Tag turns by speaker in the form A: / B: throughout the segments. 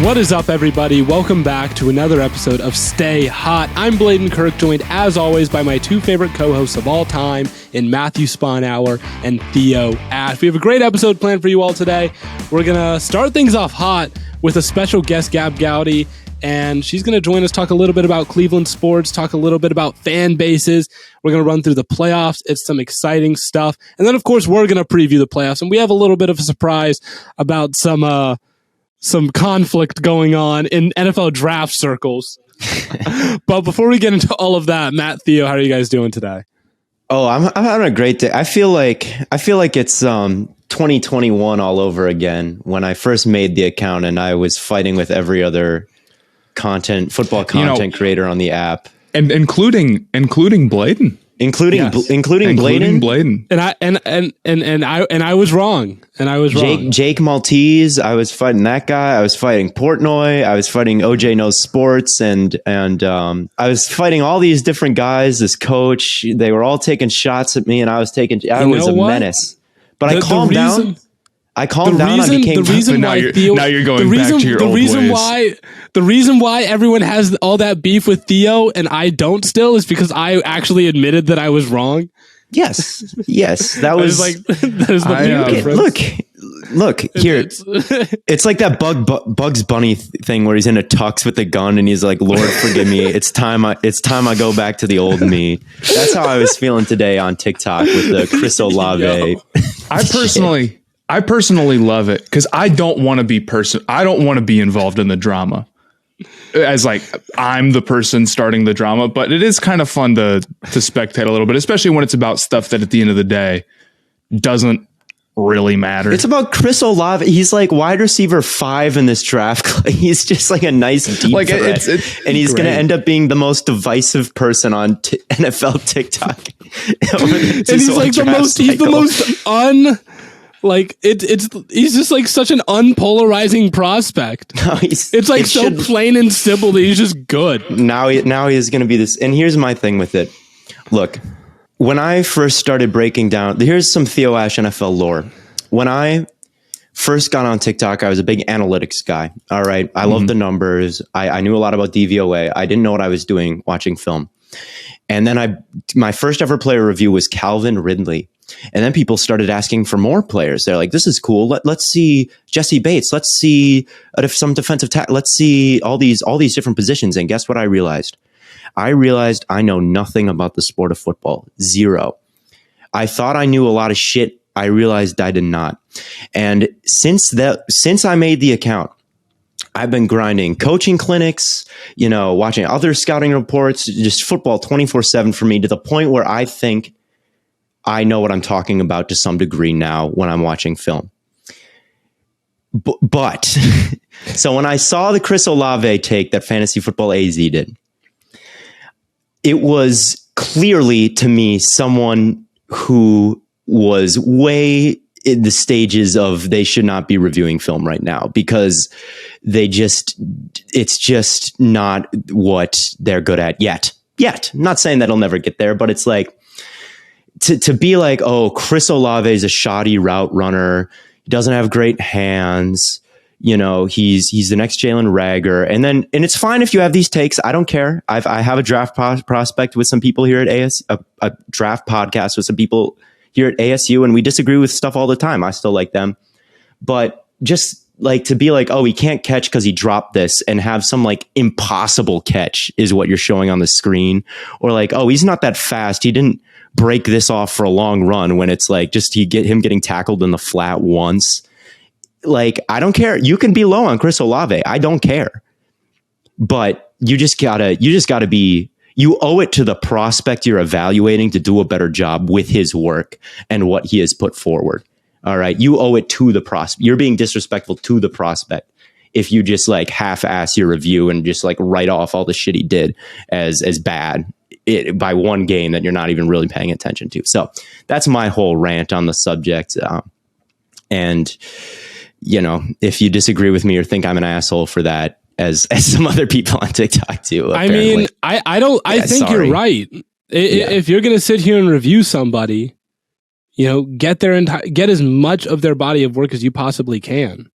A: What is up, everybody? Welcome back to another episode of Stay Hot. I'm Bladen Kirk, joined as always by my two favorite co-hosts of all time in Matthew Spawnhour and Theo Ash. We have a great episode planned for you all today. We're going to start things off hot with a special guest, Gabb Goudy, and she's going to join us, talk a little bit about Cleveland sports, talk a little bit about fan bases. We're going to run through the playoffs. It's some exciting stuff. And then, of course, we're going to preview the playoffs, and we have a little bit of a surprise about some conflict going on in NFL draft circles. But before we get into all of that, Matt, Theo, how are you guys doing today?
B: Oh, I'm having a great day. I feel like it's 2021 all over again. When I first made the account and I was fighting with every other football content creator on the app, and including Bladen. Including Bladen.
A: And I was wrong.
B: Jake Maltese, I was fighting that guy. I was fighting Portnoy. I was fighting OJ Knows Sports, and I was fighting all these different guys. This coach, they were all taking shots at me, and I was a menace. But I calmed down. I became.
A: The reason why
C: now you're going back to your old ways.
A: The reason why everyone has all that beef with Theo and I don't still is because I actually admitted that I was wrong.
B: Yes, that was
A: like that is the
B: look here. It's like that Bugs Bunny thing where he's in a tux with a gun and he's like, "Lord, forgive me. It's time I go back to the old me." That's how I was feeling today on TikTok with the Chris Olave.
C: I personally love it because I don't want to be involved in the drama as like I'm the person starting the drama, but it is kind of fun to spectate a little bit, especially when it's about stuff that at the end of the day doesn't really matter.
B: It's about Chris Olave. He's like wide receiver 5 in this draft. He's just like a nice deep threat, and he's going to end up being the most divisive person on NFL TikTok.
A: And he's like he's just like such an unpolarizing prospect. No, it's like so plain and simple that he's just good.
B: Now he's going to be this. And here's my thing with it. Look, when I first started breaking down, here's some Theo Ash NFL lore. When I first got on TikTok, I was a big analytics guy. All right. I loved the numbers. I knew a lot about DVOA. I didn't know what I was doing watching film. And then my first ever player review was Calvin Ridley. And then people started asking for more players. They're like, this is cool. Let's see Jesse Bates. Let's see some defensive tackle. Let's see all these different positions. And guess what I realized? I know nothing about the sport of football. Zero. I thought I knew a lot of shit. I realized I did not. And since I made the account, I've been grinding coaching clinics, watching other scouting reports, just football 24/7 for me, to the point where I think I know what I'm talking about to some degree now when I'm watching film. But so when I saw the Chris Olave take that Fantasy Football AZ did, it was clearly to me someone who was way in the stages of they should not be reviewing film right now because it's just not what they're good at yet. I'm not saying that it'll never get there, but it's like, to be like, oh, Chris Olave is a shoddy route runner. He doesn't have great hands. He's the next Jalen Reagor. And it's fine if you have these takes. I don't care. I have a draft prospect with some people here at a draft podcast with some people here at ASU, and we disagree with stuff all the time. I still like them. But just like to be like, oh, he can't catch because he dropped this, and have some like impossible catch is what you're showing on the screen. Or like, oh, he's not that fast. He didn't break this off for a long run, when it's like just him getting tackled in the flat once. Like, I don't care. You can be low on Chris Olave. I don't care. But you owe it to the prospect you're evaluating to do a better job with his work and what he has put forward. All right. You owe it to the prospect. You're being disrespectful to the prospect if you just like half-ass your review and just like write off all the shit he did as bad by one game that you're not even really paying attention to. So that's my whole rant on the subject. And if you disagree with me or think I'm an asshole for that, as some other people on TikTok do, apparently.
A: I mean, I think you're right. If you're going to sit here and review somebody, get as much of their body of work as you possibly can.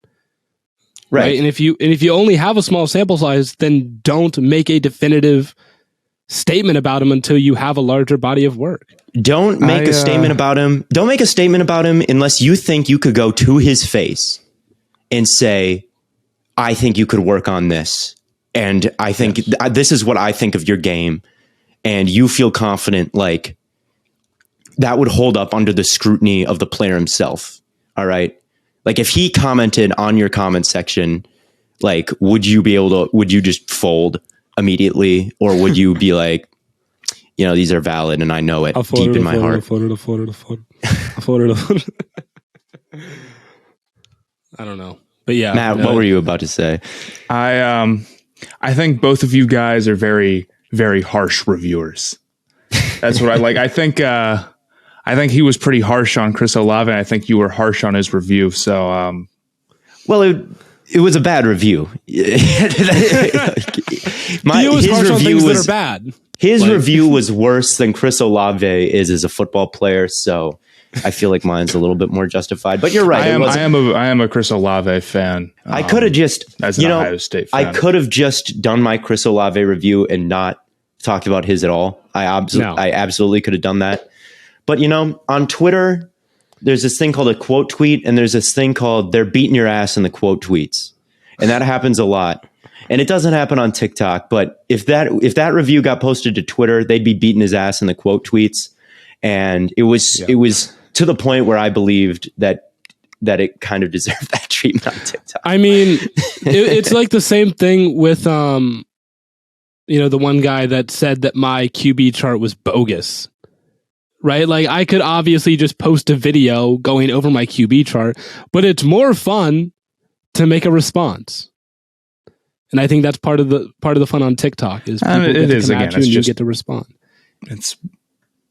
A: right? And if you only have a small sample size, then don't make a definitive statement about him until you have a larger body of work.
B: Don't make a statement about him. Don't make a statement about him unless you think you could go to his face and say, I think you could work on this. And I think this is what I think of your game. And you feel confident, like that would hold up under the scrutiny of the player himself. All right. Like if he commented on your comment section, like, would you just fold immediately? Or would you be like, these are valid and I know it deep in my heart.
A: I don't know. But yeah.
B: Matt, what were you about to say?
C: I think both of you guys are very, very harsh reviewers. That's what I like. I think he was pretty harsh on Chris Olave, and I think you were harsh on his review. So,
B: well, it was a bad review.
A: His review that are bad.
B: His review was worse than Chris Olave is as a football player. So I feel like mine's a little bit more justified. But you're right.
C: I am a Chris Olave fan.
B: I could have just,
C: as an Ohio State fan.
B: I could have just done my Chris Olave review and not talked about his at all. I absolutely could have done that. But on Twitter, there's this thing called a quote tweet, and there's this thing called they're beating your ass in the quote tweets, and that happens a lot. And it doesn't happen on TikTok, but if that review got posted to Twitter, they'd be beating his ass in the quote tweets, and it was to the point where I believed that it kind of deserved that treatment on TikTok.
A: I mean, it's like the same thing with the one guy that said that my QB chart was bogus. Right? Like I could obviously just post a video going over my QB chart, but it's more fun to make a response. And I think that's part of the fun on TikTok is people get to come at you and you get to respond.
C: It's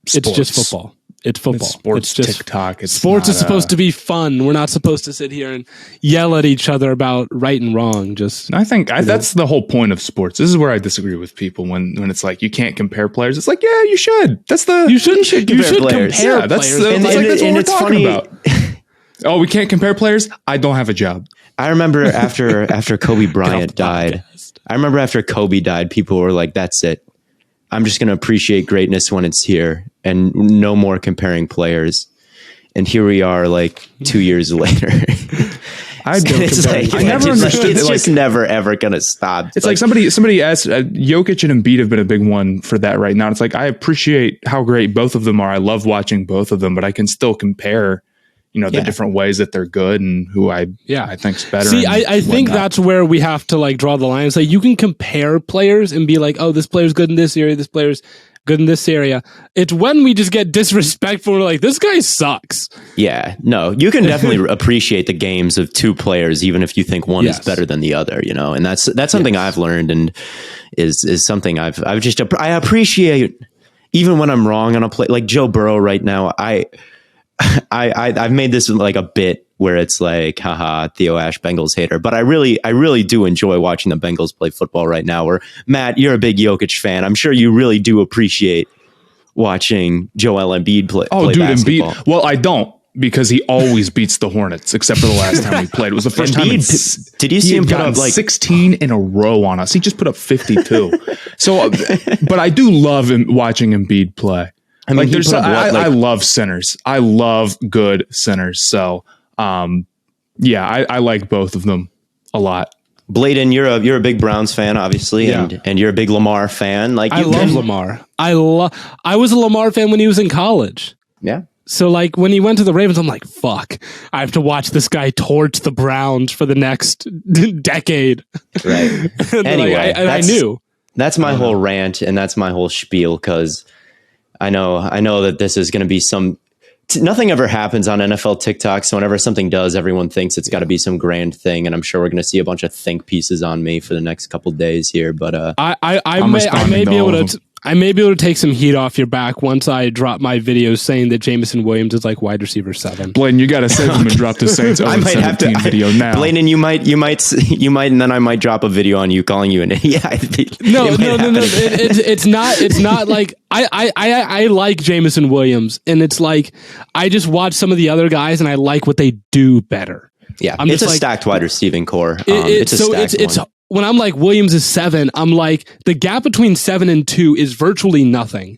A: just football. It's football.
C: It's sports.
A: It's just
C: TikTok.
A: Sports is supposed to be fun. We're not supposed to sit here and yell at each other about right and wrong.
C: I think that's the whole point of sports. This is where I disagree with people when it's like you can't compare players. It's like, yeah, you should. You should compare players. Yeah, that's what we're talking about. Oh, we can't compare players? I don't have a job.
B: I remember after Kobe Bryant died. I remember after Kobe died, people were like, "That's it. I'm just going to appreciate greatness when it's here, and no more comparing players." And here we are, like 2 years later.
C: I never understood.
B: It's just never ever going to stop.
C: It's like somebody asked. Jokic and Embiid have been a big one for that right now. It's like I appreciate how great both of them are. I love watching both of them, but I can still compare. The different ways that they're good and who I think's better.
A: See, I think that's where we have to like draw the line. It's like you can compare players and be like, oh, this player's good in this area, this player's good in this area. It's when we just get disrespectful. We're like, this guy sucks.
B: Yeah, no, you can definitely appreciate the games of two players, even if you think one is better than the other. And that's something I've learned and is something I appreciate even when I'm wrong on a play. Like Joe Burrow right now, I've made this like a bit where it's like, haha, Theo Ash, Bengals hater. But I really do enjoy watching the Bengals play football right now. Where Matt, you're a big Jokic fan. I'm sure you really do appreciate watching Joel Embiid play. Oh, dude, basketball.
C: Embiid. Well, I don't because he always beats the Hornets, except for the last time we played. It was the first time.
B: Did you see him put up like
C: 16 in a row on us? He just put up 52. So, but I do love watching Embiid play. I mean, I love centers. I love good centers. So, I like both of them a lot.
B: Bladen, you're a big Browns fan, obviously, and you're a big Lamar fan. Like
A: I love Lamar. I was a Lamar fan when he was in college.
B: Yeah.
A: So like when he went to the Ravens, I'm like, fuck, I have to watch this guy torch the Browns for the next decade.
B: Right. Anyway,
A: I knew.
B: That's my whole rant, and that's my whole spiel because I know that this is going to be nothing ever happens on NFL TikTok. So whenever something does, everyone thinks it's got to be some grand thing. And I'm sure we're going to see a bunch of think pieces on me for the next couple days here. But
A: I may be able to take some heat off your back once I drop my videos saying that Jameson Williams is like wide receiver 7.
C: Blaine, you got to save him and drop the Saints 0-17 video now.
B: Blaine, and you might, and then I might drop a video on you calling you an idiot.
A: No. It's not like I like Jameson Williams, and it's like I just watch some of the other guys and I like what they do better.
B: Yeah,
A: I'm
B: it's
A: just
B: a stacked wide receiving core.
A: It's when I'm like Williams is 7, I'm like the gap between 7 and 2 is virtually nothing.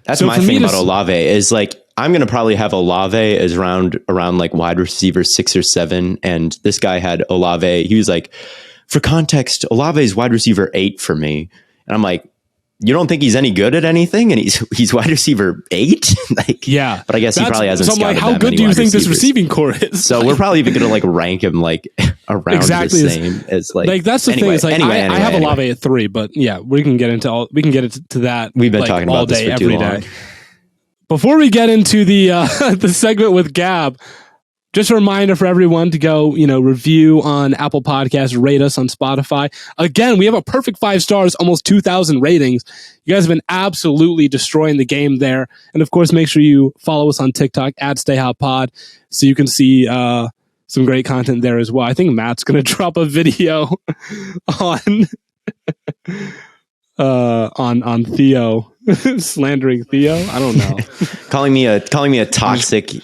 B: That's my thing about Olave is like I'm going to probably have Olave as around like wide receiver 6 or 7. And this guy had Olave. He was like, for context, Olave is wide receiver 8 for me. And I'm like, you don't think he's any good at anything? And he's wide receiver 8? Like,
A: yeah.
B: But I guess he probably hasn't
A: scouted
B: that
A: how good do you think
B: receivers.
A: this receiving core is?
B: So we're probably even going to like rank him like around
A: exactly
B: the same as like
A: that's the thing. Is like I have Olave at 3, but yeah, we can get into that.
B: We've been talking
A: all
B: about
A: day,
B: this for
A: every
B: too long.
A: day. Before we get into the the segment with Gabb, just a reminder for everyone to go, review on Apple Podcasts, rate us on Spotify. Again, we have a perfect 5 stars, almost 2,000 ratings. You guys have been absolutely destroying the game there. And of course, make sure you follow us on TikTok at StayHotPod so you can see some great content there as well. I think Matt's going to drop a video on Theo slandering Theo. I don't know.
B: calling me a toxic.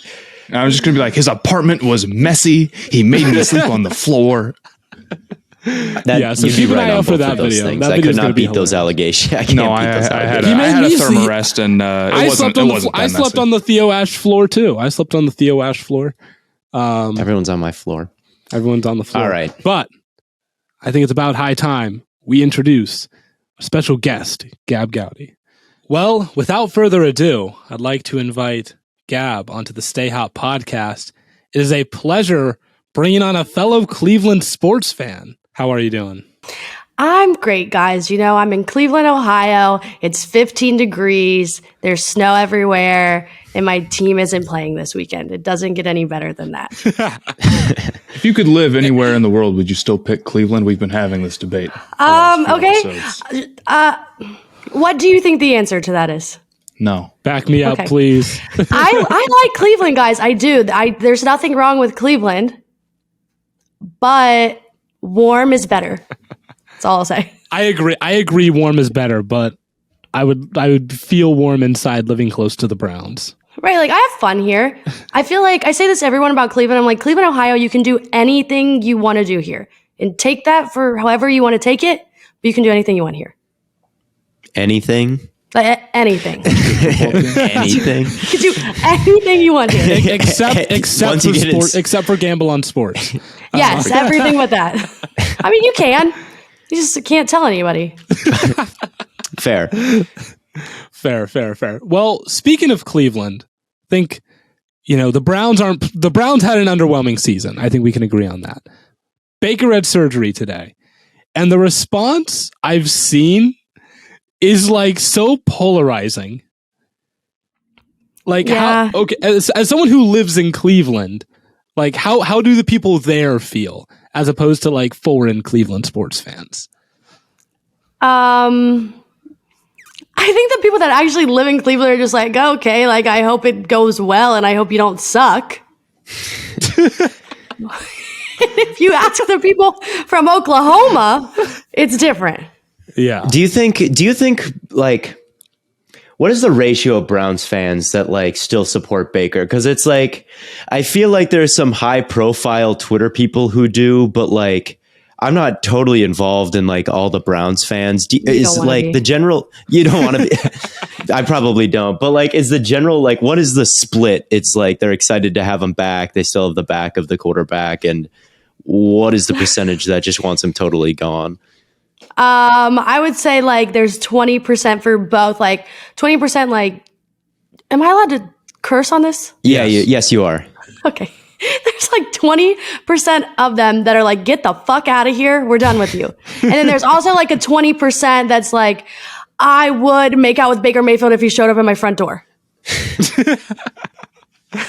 C: I'm just gonna be like, his apartment was messy. He made me sleep on the floor.
A: So keep an eye out for that video.
B: I could not beat those allegations. I
C: had a thermarest and
A: I slept on the Theo Ash floor too.
B: Everyone's on my floor.
A: Everyone's on the floor.
B: All right,
A: but I think it's about high time we introduce a special guest, Gabb Goudy. Well, without further ado, I'd like to invite Gabb onto the Stay Hot podcast. It is a pleasure bringing on a fellow Cleveland sports fan. How are you doing?
D: I'm great, guys. I'm in Cleveland, Ohio. It's 15 degrees. There's snow everywhere. And my team isn't playing this weekend. It doesn't get any better than that.
C: If you could live anywhere in the world, would you still pick Cleveland? We've been having this debate.
D: Okay. What do you think the answer to that is?
C: No.
A: Back me up, please.
D: I like Cleveland, guys. I do. There's nothing wrong with Cleveland, but warm is better. That's all I'll say.
A: I agree warm is better, but I would feel warm inside living close to the Browns.
D: Right, like I have fun here. I feel like I say this to everyone about Cleveland. I'm like, Cleveland, Ohio, you can do anything you want to do here. And take that for however you want to take it, but you can do anything you want here.
B: Anything?
D: Anything.
B: Anything.
D: You can do anything you want here.
A: Except for gamble on sports.
D: Yes, everything but that. I mean, you can. You just can't tell anybody.
B: Fair.
A: Well, speaking of Cleveland, I think the Browns had an underwhelming season. I think we can agree on that. Baker had surgery today, and the response I've seen is like so polarizing. Like as someone who lives in Cleveland, like how do the people there feel as opposed to like foreign Cleveland sports fans?
D: I think the people that actually live in Cleveland are just like, okay, like I hope it goes well and I hope you don't suck. If you ask the people from Oklahoma, it's different.
B: Yeah. Do you think like what is the ratio of Browns fans that like still support Baker? Because it's like I feel like there's some high profile Twitter people who do, but like I'm not totally involved in like all the Browns fans. Is like the general you don't want to be I probably don't, but like is the general like what is the split? It's like they're excited to have him back. They still have the back of the quarterback, and what is the percentage that just wants him totally gone?
D: I would say like there's 20% for both. Like 20%. Like, am I allowed to curse on this?
B: Yeah. Yes, you are.
D: Okay. There's like 20% of them that are like, get the fuck out of here. We're done with you. And then there's also like a 20% that's like, I would make out with Baker Mayfield if he showed up at my front door.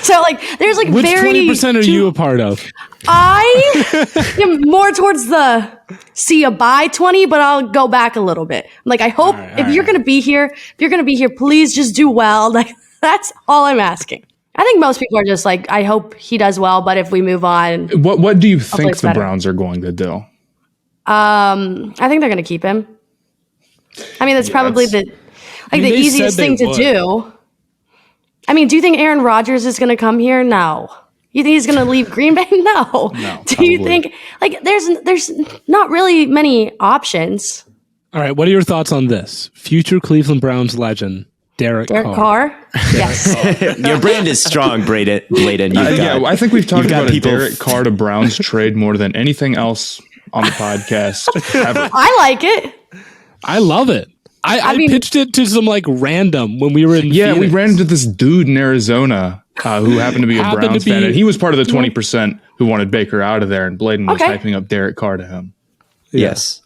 D: So like, there's like
A: which 20% are you a part of?
D: I am more towards the see you bye 20, but I'll go back a little bit. I'm like, I hope if you're going to be here, please just do well. Like that's all I'm asking. I think most people are just like, I hope he does well, but if we move on.
C: What do you think the Browns are going to do?
D: I think they're going to keep him. I mean, that's probably the easiest thing to do. I mean, do you think Aaron Rodgers is going to come here? No. You think he's going to leave Green Bay? No. Do you think like there's not really many options?
A: All right, what are your thoughts on this? Future Cleveland Browns legend, Derek
D: Carr? Yes.
B: Your brand is strong, Bladen.
C: I think we've talked about a Derek
B: Carr
C: Carr to Browns trade more than anything else on the podcast ever.
D: I like it.
A: I love it. I pitched it to some like random when we were in Phoenix.
C: We ran into this dude in Arizona who happened to be a Browns fan, and he was part of the 20% who wanted Baker out of there, and Bladen was hyping up Derek Carr to him.
B: Yes.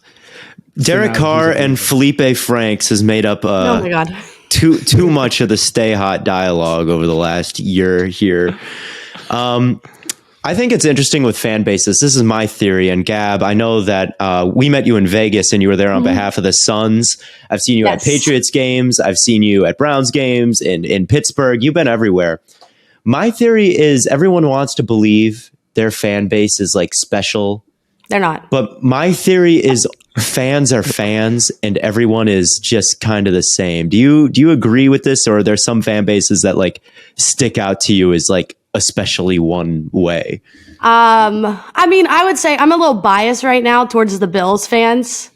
B: Derek Carr and Felipe Franks has made up
D: oh my God.
B: too much of the stay hot dialogue over the last year here. I think it's interesting with fan bases. This is my theory. And Gabb, I know that we met you in Vegas and you were there on behalf of the Suns. I've seen you at Patriots games. I've seen you at Browns games in Pittsburgh. You've been everywhere. My theory is everyone wants to believe their fan base is like special.
D: They're not.
B: But my theory is fans are fans and everyone is just kind of the same. Do you agree with this, or are there some fan bases that like stick out to you as like especially one way?
D: I mean, I would say I'm a little biased right now towards the Bills fans.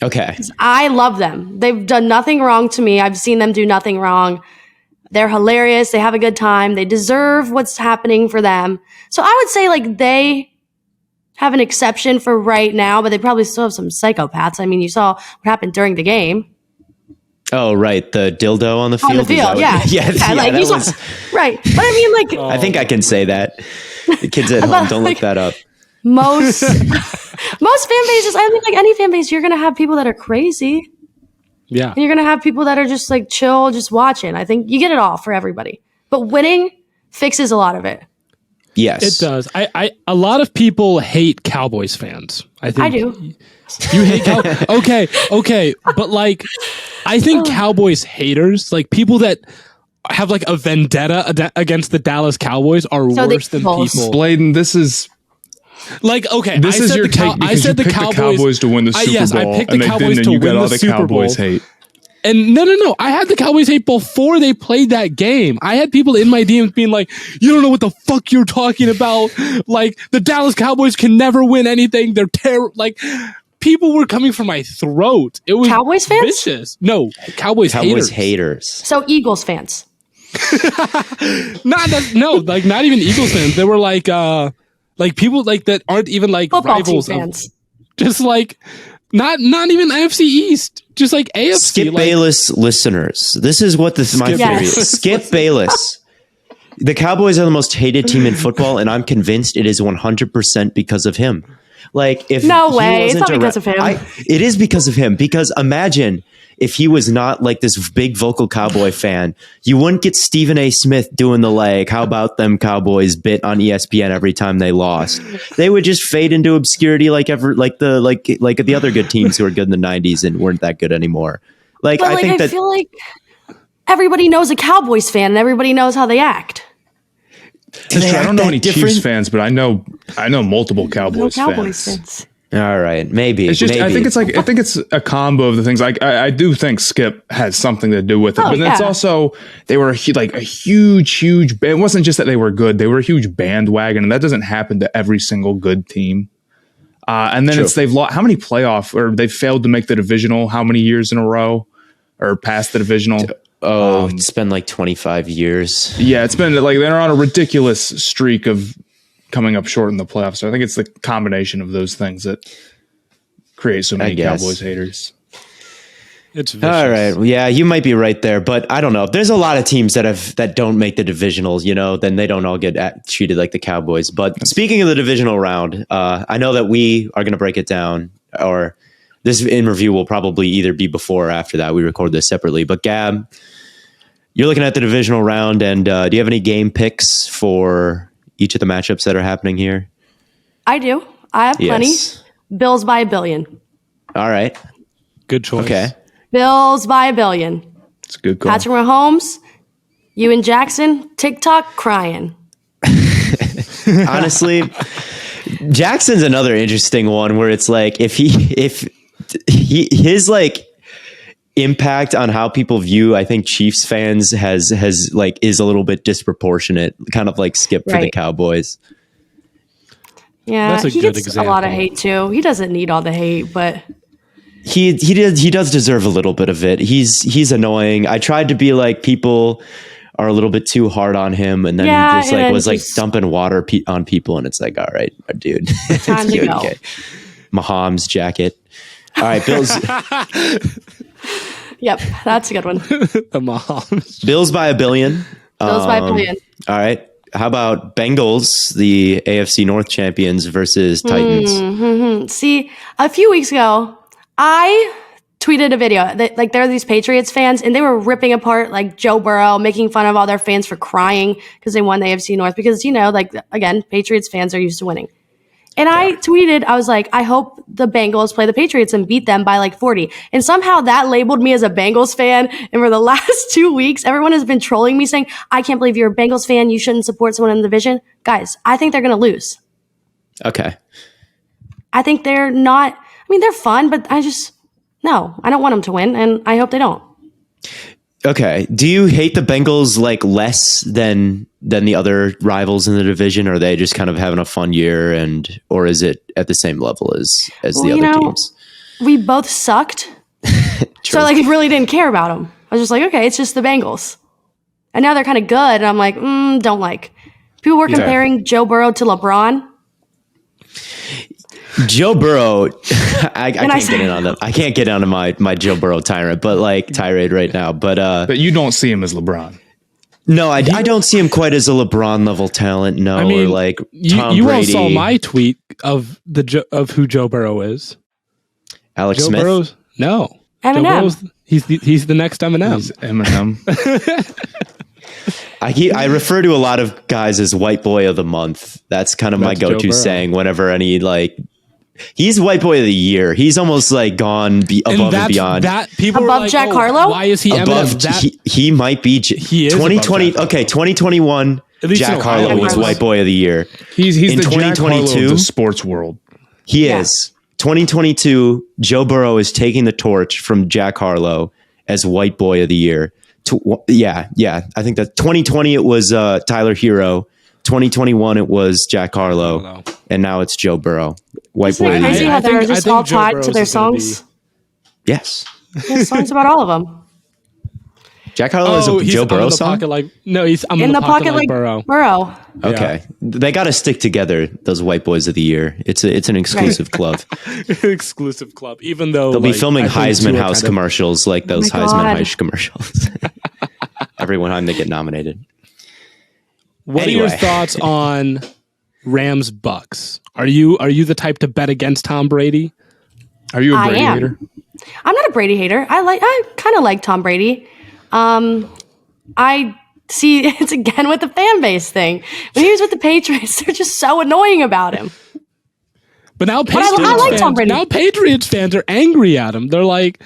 B: Okay.
D: I love them. They've done nothing wrong to me. I've seen them do nothing wrong. They're hilarious. They have a good time. They deserve what's happening for them. So I would say like they have an exception for right now, but they probably still have some psychopaths. I mean, you saw what happened during the game.
B: Oh, right. The dildo on the field.
D: On the field, yeah.
B: Like,
D: that was right. But I mean, like,
B: I think I can say that. The kids at home, don't look that up.
D: Most fan bases, I think like any fan base, you're going to have people that are crazy.
A: Yeah.
D: And you're going to have people that are just like chill, just watching. I think you get it all for everybody. But winning fixes a lot of it.
B: Yes.
A: It does. A lot of people hate Cowboys fans. I think
D: I do.
A: You hate Okay. But like, I think Cowboys haters, like people that have like a vendetta against the Dallas Cowboys are worse than people.
C: Bladen, this is
A: like, okay.
C: This is your take because you picked the Cowboys to win the Super Bowl.
A: Yes, I picked the Cowboys to win the Super Bowl.
C: Hate.
A: And no. I had the Cowboys hate before they played that game. I had people in my DMs being like, you don't know what the fuck you're talking about. Like, the Dallas Cowboys can never win anything. They're terrible. Like, people were coming for my throat. It was
D: Cowboys fans?
A: Vicious. No, Cowboys haters.
D: So Eagles fans.
A: Not even Eagles fans. They were like people like that aren't even like
D: football
A: rivals
D: team fans.
A: Just like not even AFC East, just like AFC.
B: Skip Bayless listeners, this is what my theory is. Skip Bayless. The Cowboys are the most hated team in football, and I'm convinced it is 100% because of him. Like, if
D: no way, it's not because of him.
B: It is because of him. Because imagine if he was not like this big vocal Cowboy fan, you wouldn't get Stephen A. Smith doing the like, how about them Cowboys bit on ESPN every time they lost. They would just fade into obscurity like the other good teams who were good in the 90s and weren't that good anymore. Like,
D: but I feel like everybody knows a Cowboys fan and everybody knows how they act.
C: I don't know any Chiefs fans, but I know multiple Cowboys fans.
B: All right, maybe.
C: It's just I think it's a combo of the things. Like I do think Skip has something to do with it, but it's also they were a huge. It wasn't just that they were good; they were a huge bandwagon, and that doesn't happen to every single good team. And then they've lost how many playoff or they've failed to make the divisional how many years in a row or past the divisional.
B: It's been like 25 years.
C: Yeah, it's been like they're on a ridiculous streak of coming up short in the playoffs. So I think it's the combination of those things that create so many Cowboys haters.
A: It's vicious.
B: All right. Yeah, you might be right there, but I don't know. If there's a lot of teams that don't make the divisionals, then they don't all get treated like the Cowboys. But speaking of the divisional round, I know that we are going to break it down, or this interview will probably either be before or after that. We record this separately. But Gabb, you're looking at the divisional round, and do you have any game picks for each of the matchups that are happening here?
D: I do. I have plenty. Bills by $1 billion.
B: All right.
A: Good choice.
B: Okay.
D: Bills by $1 billion.
C: It's a good call.
D: Patrick Mahomes, you and Jackson, TikTok crying.
B: Honestly, Jackson's another interesting one where it's like if his like impact on how people view, I think, Chiefs fans has like is a little bit disproportionate, kind of like Skip for the Cowboys.
D: Yeah,
A: That's a
D: he
A: good
D: gets
A: example.
D: a lot of hate too. He doesn't need all the hate, but
B: He does deserve a little bit of it. He's annoying. I tried to be like, people are a little bit too hard on him, and then he just like was like dumping water on people, and it's like, all right, dude,
D: time to go.
B: Okay. Mahomes jacket. All right, Bills.
D: Yep, that's a good one.
A: The Mahomes.
B: Bills by $1 billion.
D: Bills by $1 billion.
B: All right. How about Bengals, the AFC North champions, versus Titans?
D: See, a few weeks ago, I tweeted a video that like there are these Patriots fans and they were ripping apart like Joe Burrow, making fun of all their fans for crying because they won the AFC North because, you know, like again, Patriots fans are used to winning. And I tweeted, I was like, I hope the Bengals play the Patriots and beat them by like 40. And somehow that labeled me as a Bengals fan. And for the last 2 weeks, everyone has been trolling me saying, I can't believe you're a Bengals fan. You shouldn't support someone in the division. Guys, I think they're going to lose.
B: Okay.
D: I think they're not, I mean, they're fun, but I don't want them to win. And I hope they don't.
B: Okay. Do you hate the Bengals like less than the other rivals in the division? Or are they just kind of having a fun year, or is it at the same level as the other teams?
D: We both sucked. So like I really didn't care about them. I was just like, okay, it's just the Bengals. And now they're kind of good. And I'm like, don't like. People were comparing Joe Burrow to LeBron.
B: Joe Burrow, I can't get in on them. I can't get onto my Joe Burrow tirade right now. But
C: you don't see him as LeBron.
B: No, I don't see him quite as a LeBron level talent. No, I mean, or like Tom
A: you
B: Brady.
A: all saw my tweet of who Joe Burrow is.
B: Alex
A: Joe
B: Smith.
A: Burrow's, no,
D: Eminem.
A: He's the next Eminem.
C: He's Eminem.
B: I refer to a lot of guys as white boy of the month. That's kind of my go-to saying whenever any like. He's white boy of the year. He's almost like gone above and beyond.
A: That people
D: above
A: like,
D: Jack Harlow.
A: Why is he
B: above? He might be.
A: He is
B: 2020. Okay, 2021. Jack Harlow was white boy of the year.
C: He's in the 2022 of the sports world.
B: He is. 2022. Joe Burrow is taking the torch from Jack Harlow as white boy of the year. Yeah. I think that 2020 it was Tyler Hero. 2021 it was Jack Harlow, and now it's Joe Burrow. White boy.
D: Crazy how they're just all tied to their songs.
B: Yes.
D: There's songs about all of them.
B: Jack Harlow is a Joe Burrow song?
A: He's in the pocket like
D: Burrow.
B: Okay. Yeah. They got to stick together, those white boys of the year. It's an exclusive club.
A: Exclusive club, even though
B: they'll be filming Heisman House commercials like those Heisman House commercials. Every time they get nominated.
A: What are your thoughts on Rams Bucs? Are you the type to bet against Tom Brady?
C: Are you a Brady hater?
D: I'm not a Brady hater. I kind of like Tom Brady. I see it's again with the fan base thing. When he was with the Patriots, they're just so annoying about him.
A: But now
D: I like Tom Brady.
A: Now Patriots fans are angry at him. They're like,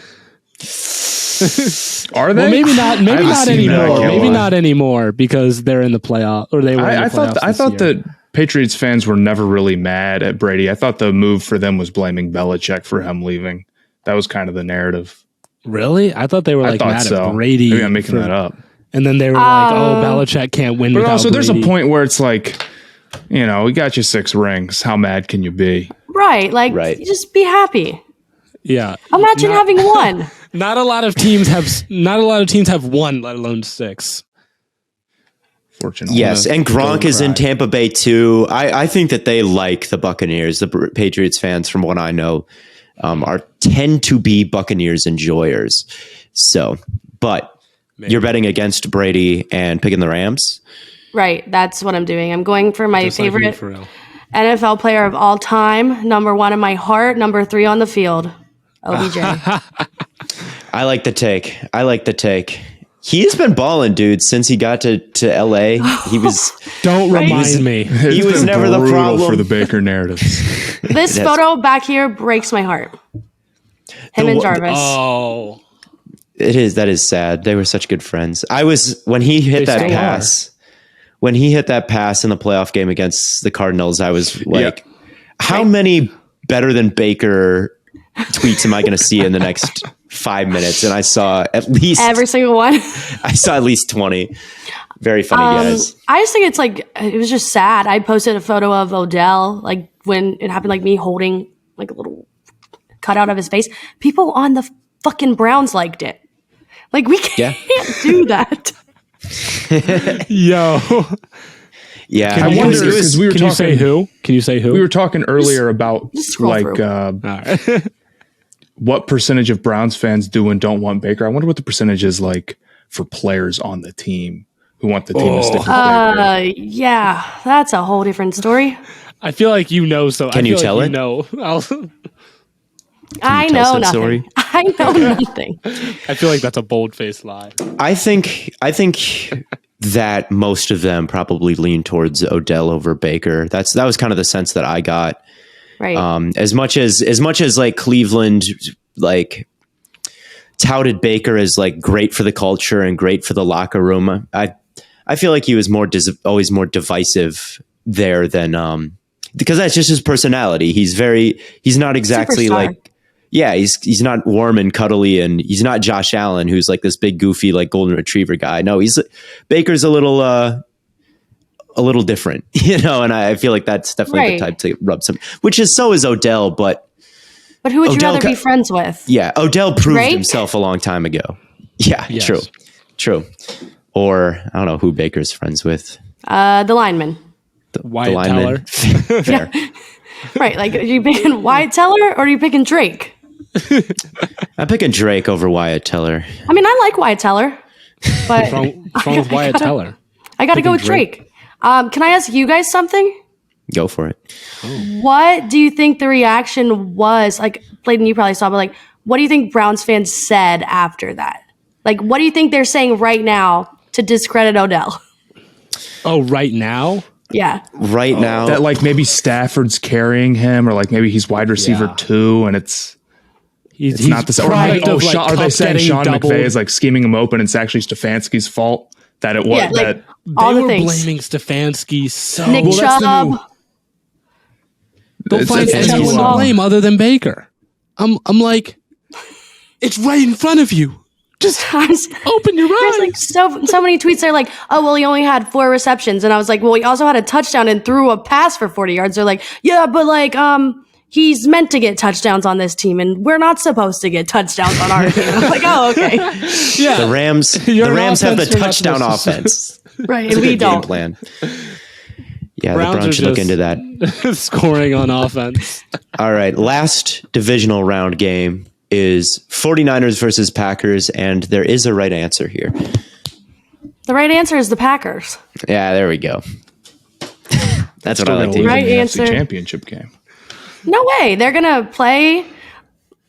C: are they?
A: Well, maybe not. Maybe not anymore. Maybe not anymore because they're in the playoff or they were. I thought
C: that Patriots fans were never really mad at Brady. I thought the move for them was blaming Belichick for him leaving. That was kind of the narrative.
A: Really? I thought they were like mad at Brady.
C: Maybe I'm making that up.
A: And then they were like, "Oh, Belichick can't win."
C: But also,
A: Brady.
C: There's a point where it's like, we got you 6 rings. How mad can you be?
D: Right. Like, just be happy.
A: Yeah.
D: Imagine having one.
A: Not a lot of teams have one, let alone 6.
C: Fortunately.
B: Yes, and Gronk is in Tampa Bay too. I think that they like the Buccaneers. The Patriots fans, from what I know, tend to be Buccaneers enjoyers. So, but you're betting against Brady and picking the Rams?
D: Right, that's what I'm doing. I'm going for my favorite NFL player of all time, number 1 in my heart, number 3 on the field, OBJ.
B: I like the take. He's been balling, dude, since he got to LA. He was
A: Don't remind me.
B: He was never the problem
C: for the Baker narratives.
D: This photo back here breaks my heart. Him and Jarvis.
A: Oh.
B: It is. That is sad. They were such good friends. When he hit that pass in the playoff game against the Cardinals, I was like, how many better than Baker tweets am I going to see in the next 5 minutes? And I saw at least
D: Every single one.
B: I saw at least 20. Very funny guys.
D: I just think it's like, it was just sad. I posted a photo of Odell, like when it happened, like me holding like a little cutout of his face. People on the fucking Browns liked it. Like, we can't do that.
A: Yo.
B: Yeah.
C: I wonder, because we were
A: Can
C: talking.
A: you say who? Can you say who?
C: We were talking earlier about
D: just scroll
C: like
D: through.
A: All right.
C: what percentage of Browns fans do and don't want Baker. I wonder what the percentage is like for players on the team who want the team to stick with Baker.
D: Yeah, that's a whole different story.
A: I feel like you know. So
B: Can
A: I
B: you
A: feel
B: tell
A: like
B: it?
A: You know.
D: I
B: tell
D: know
B: said
D: nothing.
B: story?
D: I know nothing.
A: I feel like that's a bold-faced lie.
B: I think that most of them probably lean towards Odell over Baker. That was kind of the sense that I got.
D: Right.
B: As much as like Cleveland like touted Baker as like great for the culture and great for the locker room, I feel like he was always more divisive there than because that's just his personality. He's not exactly
D: Superstar.
B: like. Yeah, he's not warm and cuddly, and he's not Josh Allen, who's like this big goofy like golden retriever guy. No, Baker's a little different, you know. And I feel like that's definitely the type to rub some. So is Odell, but
D: who would you
B: Odell
D: rather be friends with?
B: yeah, Odell proved
D: Drake?
B: himself a long time ago. Yeah,
A: Yes.
B: true. Or I don't know who Baker's friends with.
D: The lineman.
A: Wyatt
B: lineman.
A: Teller.
B: Fair.
D: Right. Like, are you picking Wyatt Teller or are you picking Drake?
B: I'm picking Drake over Wyatt Teller.
D: I mean, I like Wyatt Teller, but
A: What's wrong with Wyatt Teller?
D: I got to go with
A: Drake.
D: Drake. Can I ask you guys something?
B: Go for it.
D: What do you think the reaction was? Like, Bladen, you probably saw, but like, what do you think Browns fans said after that? Like, what do you think they're saying right now to discredit Odell?
A: Oh, right now?
D: Yeah.
B: Right now,
C: That like maybe Stafford's carrying him, or like maybe he's wide receiver
A: Yeah.
C: 2, and it's
A: He's
C: not the same. Or maybe,
A: product of, like,
C: are they
A: Cup
C: saying
A: getting
C: Sean
A: doubled.
C: McVay is like scheming him open, and it's actually Stefanski's fault that it was
D: Yeah, like,
C: that
D: all
A: They
D: the
A: were
D: things.
A: blaming Stefanski so
D: Nick
A: well, that's the
D: Chubb.
A: new- They'll
C: It's-
A: find
C: it's-
A: anyone to
C: it's-
A: blame other than Baker. I'm like, it's right in front of you. Just open your eyes.
D: There's like so many tweets. They're like, oh, well, he only had 4 receptions. And I was like, well, he also had a touchdown and threw a pass for 40 yards. They're like, yeah, but like, he's meant to get touchdowns on this team and we're not supposed to get touchdowns on our team. I was like, oh, okay.
A: yeah.
B: the Rams
A: You're
B: the
A: an
B: Rams have the
A: offense, you're not
B: touchdown
A: supposed to-
B: offense.
D: Right.
B: It's a
D: And we
B: good game
D: don't.
B: plan. Yeah,
A: Browns
B: the
A: are
B: Browns should look
A: just-
B: into that.
A: Scoring on offense.
B: All right, last divisional round game is 49ers versus Packers, and there is a right answer here.
D: The right answer is the Packers.
B: Yeah, there we go. That's what I
C: still
B: like
C: gonna
B: to
C: lose
B: hear.
D: Right
C: in the
D: answer.
C: NFC Championship game.
D: No way. They're going to play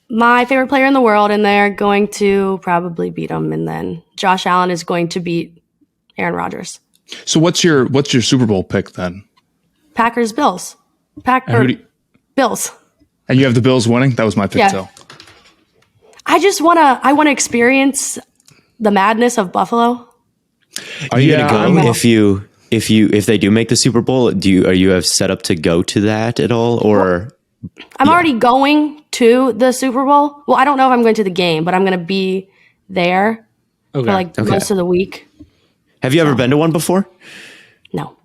D: my favorite player in the world and they're going to probably beat him. And then Josh Allen is going to beat Aaron Rodgers.
C: So what's your Super Bowl pick then?
D: Packers, Bills.
C: And, who do you-
D: Bills.
C: and you have the Bills winning? That was my pick
D: Yeah.
C: too.
D: I want to experience the madness of Buffalo.
B: Are you
C: Yeah,
B: going to
C: I'm-
B: go if they do make the Super Bowl? Are you have set up to go to that at all, or
D: I'm already going to the Super Bowl. Well, I don't know if I'm going to the game, but I'm going to be there
A: Okay.
D: for like most of the week.
B: have you ever been to one before?
D: No.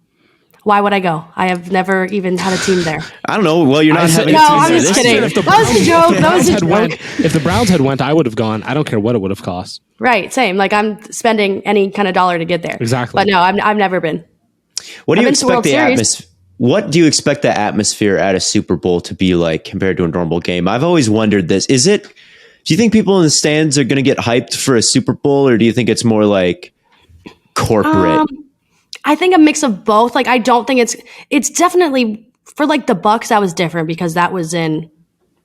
D: Why would I go? I have never even had a team there.
B: I don't know. Well, you're not having
D: No,
B: a team
D: I'm
B: there
D: just
B: this
D: kidding.
B: year.
D: That was a joke. That was a joke.
A: If the Browns had went, I would have gone. I don't care what it would have cost.
D: Right, same. Like I'm spending any kind of dollar to get there.
A: Exactly.
D: But no, I've never been.
B: What do you
D: I've been to
B: expect
D: World
B: the
D: Series.
B: atmosphere? What do you expect the atmosphere at a Super Bowl to be like compared to a normal game? I've always wondered this. Do you think people in the stands are going to get hyped for a Super Bowl, or do you think it's more like corporate?
D: I think a mix of both. Like I don't think it's definitely for like the Bucs that was different because that was in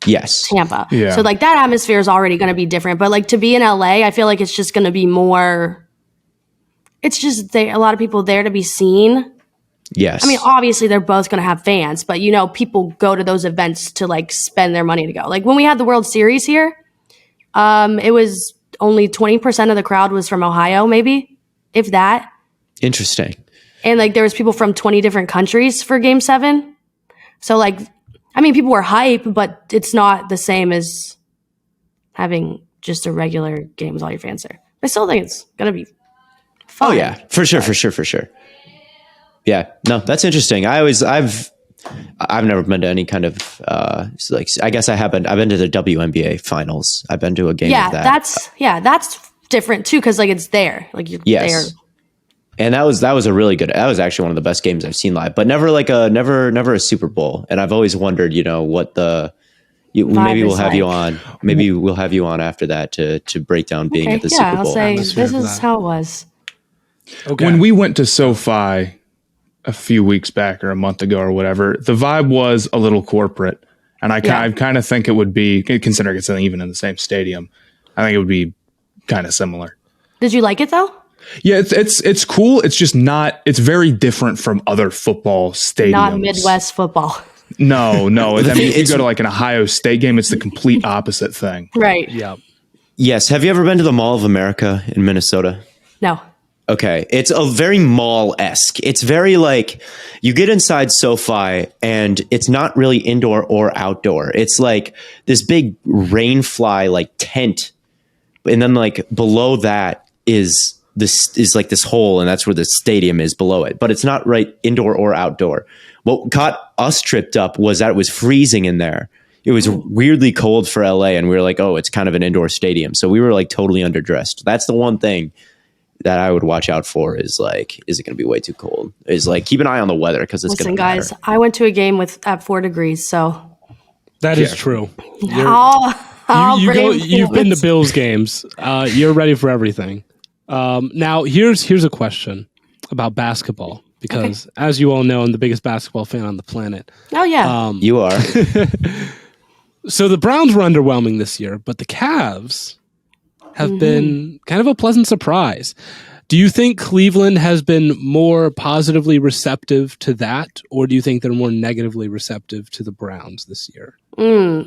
B: Yes.
D: Tampa.
C: Yeah.
D: So like that atmosphere is already going to be different. But like to be in LA, I feel like it's just going to be more. It's just a lot of people there to be seen.
B: Yes.
D: I mean, obviously they're both going to have fans, but you know, people go to those events to like spend their money to go. Like when we had the World Series here, it was only 20% of the crowd was from Ohio, maybe, if that.
B: Interesting.
D: And like there was people from 20 different countries for Game 7. So like I mean, people were hype, but it's not the same as having just a regular game with all your fans there. I still think it's gonna be fun.
B: Oh yeah, for sure. Yeah, no, that's interesting. I've never been to any kind of I guess I haven't. I've been to the WNBA finals. I've been to a game of that.
D: That's different too because like it's there, like you're there.
B: And that was a really good. That was actually one of the best games I've seen live, but never a Super Bowl. And I've always wondered, what maybe we'll have you on. Maybe we'll have you on after that to break down being at the Super Bowl.
D: I'll say this is how it was.
C: Okay. When we went to SoFi a few weeks back or a month ago or whatever, the vibe was a little corporate, and I kind of think it would be, considering it's even in the same stadium, I think it would be kind of similar.
D: Did you like it though?
C: Yeah, it's cool. It's just not. It's very different from other football stadiums.
D: Not Midwest football.
C: No. I mean, if you go to like an Ohio State game, it's the complete opposite thing.
D: Right.
A: Yeah.
B: Yes. Have you ever been to the Mall of America in Minnesota?
D: No.
B: Okay. It's a very mall-esque. It's very like you get inside SoFi and it's not really indoor or outdoor. It's like this big rainfly like tent. And then like below that is like this hole, and that's where the stadium is below it. But it's not right indoor or outdoor. What got us tripped up was that it was freezing in there. It was weirdly cold for LA, and we were like, oh, it's kind of an indoor stadium. So we were like totally underdressed. That's the one thing that I would watch out for is like, is it going to be way too cold? Is like, keep an eye on the weather because it's going to matter.
D: Listen, guys, I went to a game at 4 degrees, so.
A: That is true.
D: You've
A: been to Bills games. You're ready for everything. Now, here's a question about basketball, because as you all know, I'm the biggest basketball fan on the planet.
D: Oh, yeah.
B: You are.
A: So the Browns were underwhelming this year, but the Cavs have been kind of a pleasant surprise. Do you think Cleveland has been more positively receptive to that, or do you think they're more negatively receptive to the Browns this year?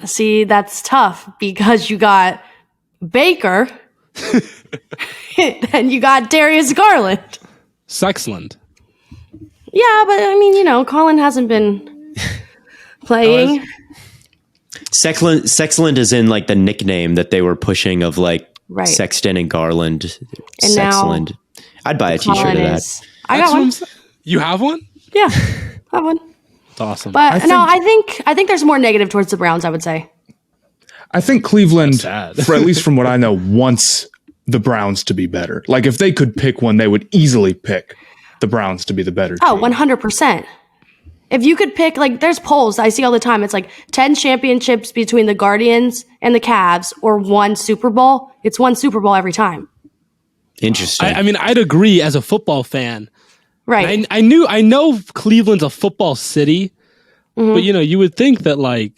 D: See, that's tough because you got Baker and you got Darius Garland.
A: Sexland.
D: Yeah, but I mean, Colin hasn't been playing.
B: Sexland is in like the nickname that they were pushing of like Sexton and Garland.
D: And
B: Sexland.
D: Now
B: I'd buy a t-shirt of that.
D: I got one.
A: You have one?
D: Yeah, I have one.
A: It's awesome.
D: But I think there's more negative towards the Browns, I would say.
C: I think Cleveland, for at least from what I know, wants the Browns to be better. Like if they could pick one, they would easily pick the Browns to be the better team.
D: Oh, 100%. If you could pick, like, there's polls I see all the time. It's like 10 championships between the Guardians and the Cavs or 1 Super Bowl. It's 1 Super Bowl every time.
B: Interesting.
A: I mean, I'd agree as a football fan.
D: Right.
A: I know Cleveland's a football city, but you would think that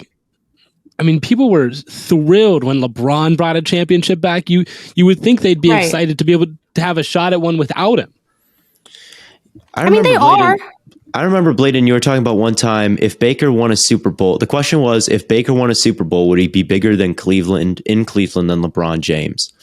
A: people were thrilled when LeBron brought a championship back. You would think they'd be excited to be able to have a shot at one without him.
B: I mean, they are. I remember, Bladen, you were talking about one time, if Baker won a Super Bowl, the question was, if Baker won a Super Bowl, would he be bigger than Cleveland than LeBron James?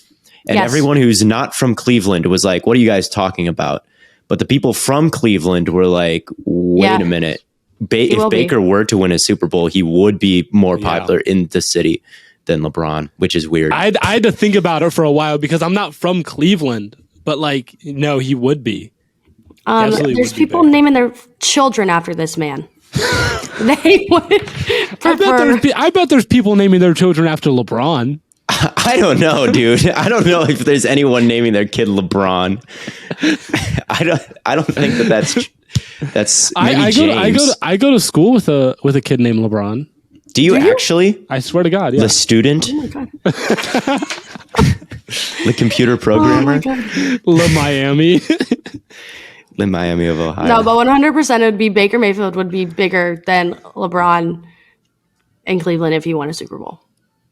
B: And everyone who's not from Cleveland was like, what are you guys talking about? But the people from Cleveland were like, wait a minute. If Baker were to win a Super Bowl, he would be more popular in the city than LeBron, which is weird.
A: I had to think about it for a while because I'm not from Cleveland, but no, he would be.
D: There's people naming their children after this man. They would prefer.
B: I
A: bet there's people naming their children after LeBron.
B: I don't know, dude. I don't know if there's anyone naming their kid LeBron. I don't think that's maybe James.
A: I go to school with a kid named LeBron.
B: Do you actually?
A: I swear to God, yeah.
B: The student?
D: Oh my God.
B: The computer programmer?
A: Miami.
B: In Miami of Ohio.
D: No, but 100% it would be Baker Mayfield would be bigger than LeBron in Cleveland if he won a Super Bowl.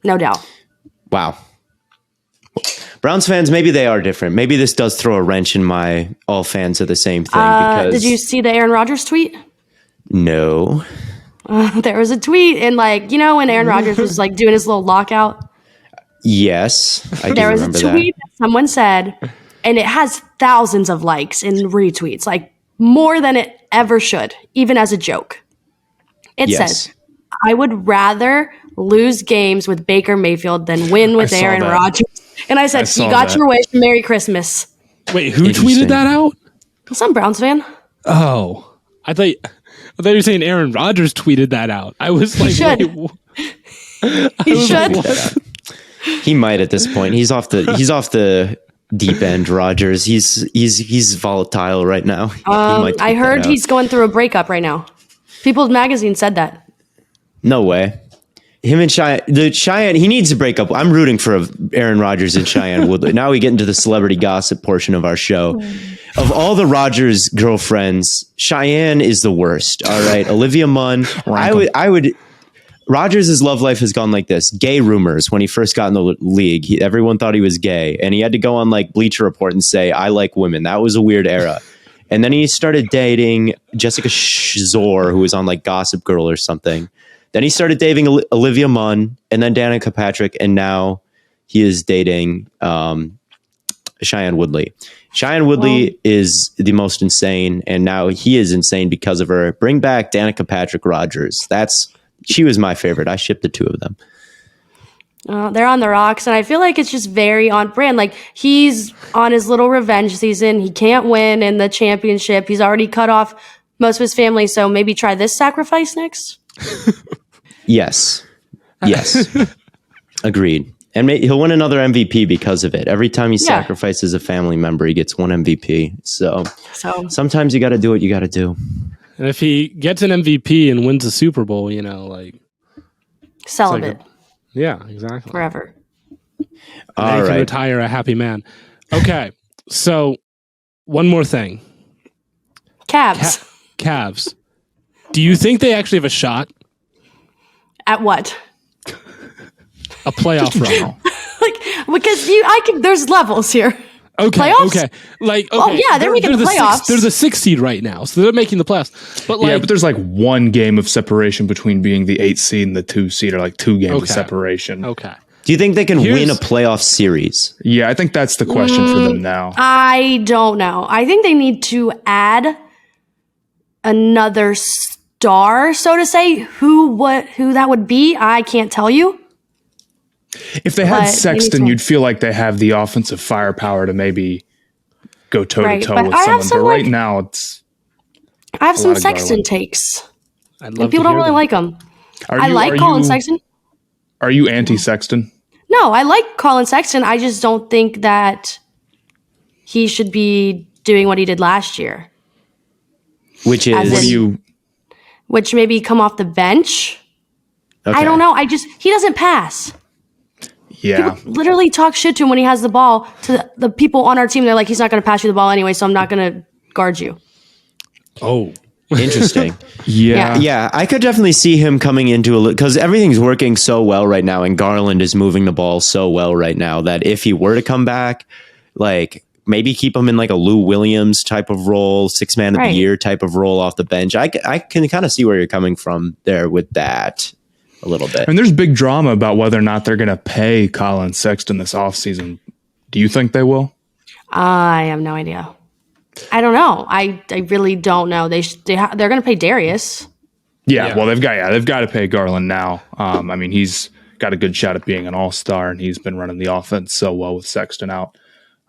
D: No doubt.
B: Wow. Browns fans, maybe they are different. Maybe this does throw a wrench in my all fans are the same thing. Because
D: did you see the Aaron Rodgers tweet?
B: No.
D: There was a tweet and when Aaron Rodgers was doing his little lockout?
B: Yes.
D: There was a tweet that someone said, and it has thousands of likes and retweets, more than it ever should, even as a joke. It says, I would rather lose games with Baker Mayfield than win with Aaron Rodgers. And I said, you got your wish. Merry Christmas.
A: Wait, who tweeted that out?
D: Some Browns fan.
A: Oh, I thought you were saying Aaron Rodgers tweeted that out. I was like,
D: he should.
B: He might at this point. He's off the deep end. Rodgers. He's volatile right now.
D: I heard he's going through a breakup right now. People's Magazine said that.
B: No way. Him and Cheyenne, he needs to break up. I'm rooting for Aaron Rodgers and Cheyenne Woodley. Now we get into the celebrity gossip portion of our show. Of all the Rodgers girlfriends, Cheyenne is the worst. All right, Olivia Munn. I would. Rodgers' love life has gone like this. Gay rumors when he first got in the league. Everyone thought he was gay, and he had to go on like Bleacher Report and say, "I like women." That was a weird era. And then he started dating Jessica Szor, who was on like Gossip Girl or something. Then he started dating Olivia Munn and then Danica Patrick. And now he is dating Cheyenne Woodley. Cheyenne Woodley is the most insane. And now he is insane because of her. Bring back Danica Patrick Rodgers. She was my favorite. I shipped the two of them.
D: They're on the rocks, and I feel like it's just very on brand. Like, he's on his little revenge season. He can't win in the championship. He's already cut off most of his family, so maybe try this sacrifice next?
B: Yes. Agreed. And he'll win another MVP because of it. Every time he sacrifices a family member, he gets one MVP. So sometimes you got to do what you got to do.
A: And if he gets an MVP and wins a Super Bowl,
D: celibate.
A: Yeah, exactly.
D: Forever.
A: All right. Can retire a happy man. Okay, so one more thing.
D: Cavs.
A: Do you think they actually have a shot?
D: At what?
A: A playoff run.
D: Because there's levels here.
A: Okay.
D: Playoffs?
A: Okay.
D: They're making the playoffs.
A: They're the 6th seed right now, so they're making the playoffs. But
C: but there's like one game of separation between being the 8th seed and the 2 seed, or like 2 games of separation.
A: Okay.
B: Do you think they can win a playoff series?
C: Yeah, I think that's the question for them now.
D: I don't know. I think they need to add another star, so to say. Who that would be, I can't tell you.
C: If they had Sexton, you'd feel like they have the offensive firepower to maybe go toe-to-toe with someone. But right now,
D: I have some Sexton takes. And people don't really like them. I like Colin Sexton.
C: Are you anti-Sexton?
D: No, I like Colin Sexton. I just don't think that he should be doing what he did last year.
B: Which is?
D: Which maybe come off the bench.
B: Okay.
D: I don't know. He doesn't pass.
C: Yeah.
D: People literally talk shit to him when he has the ball to the people on our team. They're like, he's not going to pass you the ball anyway, so I'm not going to guard you.
A: Oh,
B: interesting.
C: Yeah.
B: I could definitely see him coming into because everything's working so well right now, and Garland is moving the ball so well right now that if he were to come back, like maybe keep him in like a Lou Williams type of role, 6th man of the year type of role off the bench. I can kind of see where you're coming from there with that. A little bit.
C: And there's big drama about whether or not they're going to pay Colin Sexton this offseason. Do you think they will?
D: I have no idea. I don't know. I really don't know. They're going to pay Darius.
C: Yeah, well, they've got to pay Garland now. I mean, he's got a good shot at being an all-star, and he's been running the offense so well with Sexton out.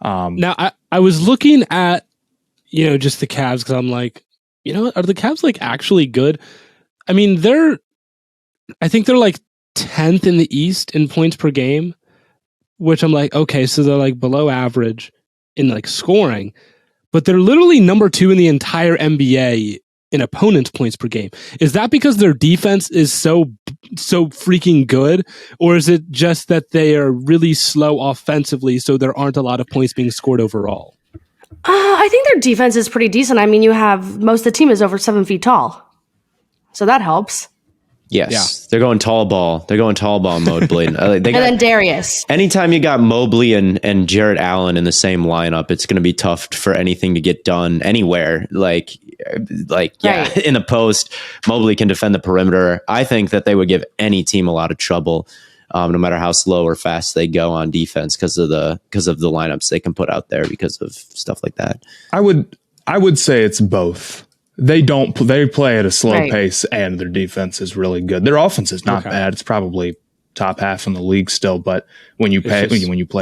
A: Now, I was looking at, just the Cavs because I'm like, are the Cavs like actually good? I mean, I think they're like 10th in the East in points per game, which I'm like, okay, so they're like below average in like scoring, but they're literally number 2 in the entire NBA in opponents' points per game. Is that because their defense is so freaking good, or is it just that they are really slow offensively, so there aren't a lot of points being scored overall?
D: I think their defense is pretty decent. I mean, most of the team is over 7 feet tall, so that helps.
B: Yes, they're going tall ball. They're going tall ball mode, Bladen. And
D: then Darius.
B: Anytime you got Mobley and Jarrett Allen in the same lineup, it's going to be tough for anything to get done anywhere. In the post, Mobley can defend the perimeter. I think that they would give any team a lot of trouble, no matter how slow or fast they go on defense because of the lineups they can put out there because of stuff like that.
C: I would say it's both. They play at a slow pace, and their defense is really good. Their offense is not bad. It's probably top half in the league still, but when you play at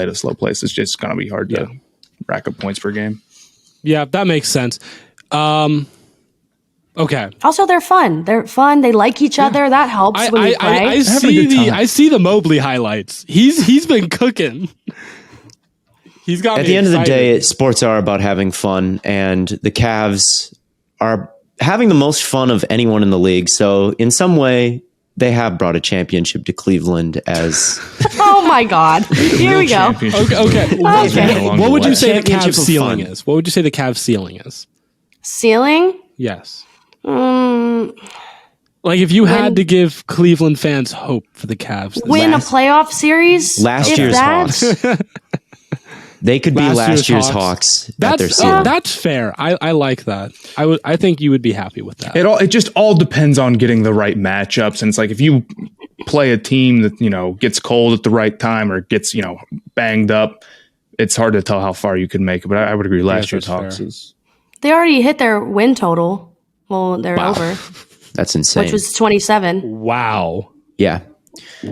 C: a slow pace, it's just going to be hard to rack up points per game.
A: Yeah, that makes sense. Okay.
D: Also, they're fun. They like each other. That helps when you play.
A: I see the Mobley highlights. He's been cooking. He's got.
B: At the end of the day, sports are about having fun, and the Cavs are having the most fun of anyone in the league. So, in some way, they have brought a championship to Cleveland. As
D: oh my God, here we go.
A: Okay. What would you say the Cavs ceiling is? What would you say the Cavs ceiling is?
D: Ceiling?
A: Yes. Like if you had to give Cleveland fans hope for the Cavs,
D: win a playoff series.
B: Last year's Hawks. They could be last year's Hawks.
A: That's fair. I like that. I think you would be happy with that.
C: It just all depends on getting the right matchups, and it's like if you play a team that gets cold at the right time or gets banged up, it's hard to tell how far you can make it. But I would agree. Last year's Hawks is.
D: They already hit their win total. Well, they're over.
B: That's insane.
D: Which was 27.
A: Wow.
B: Yeah.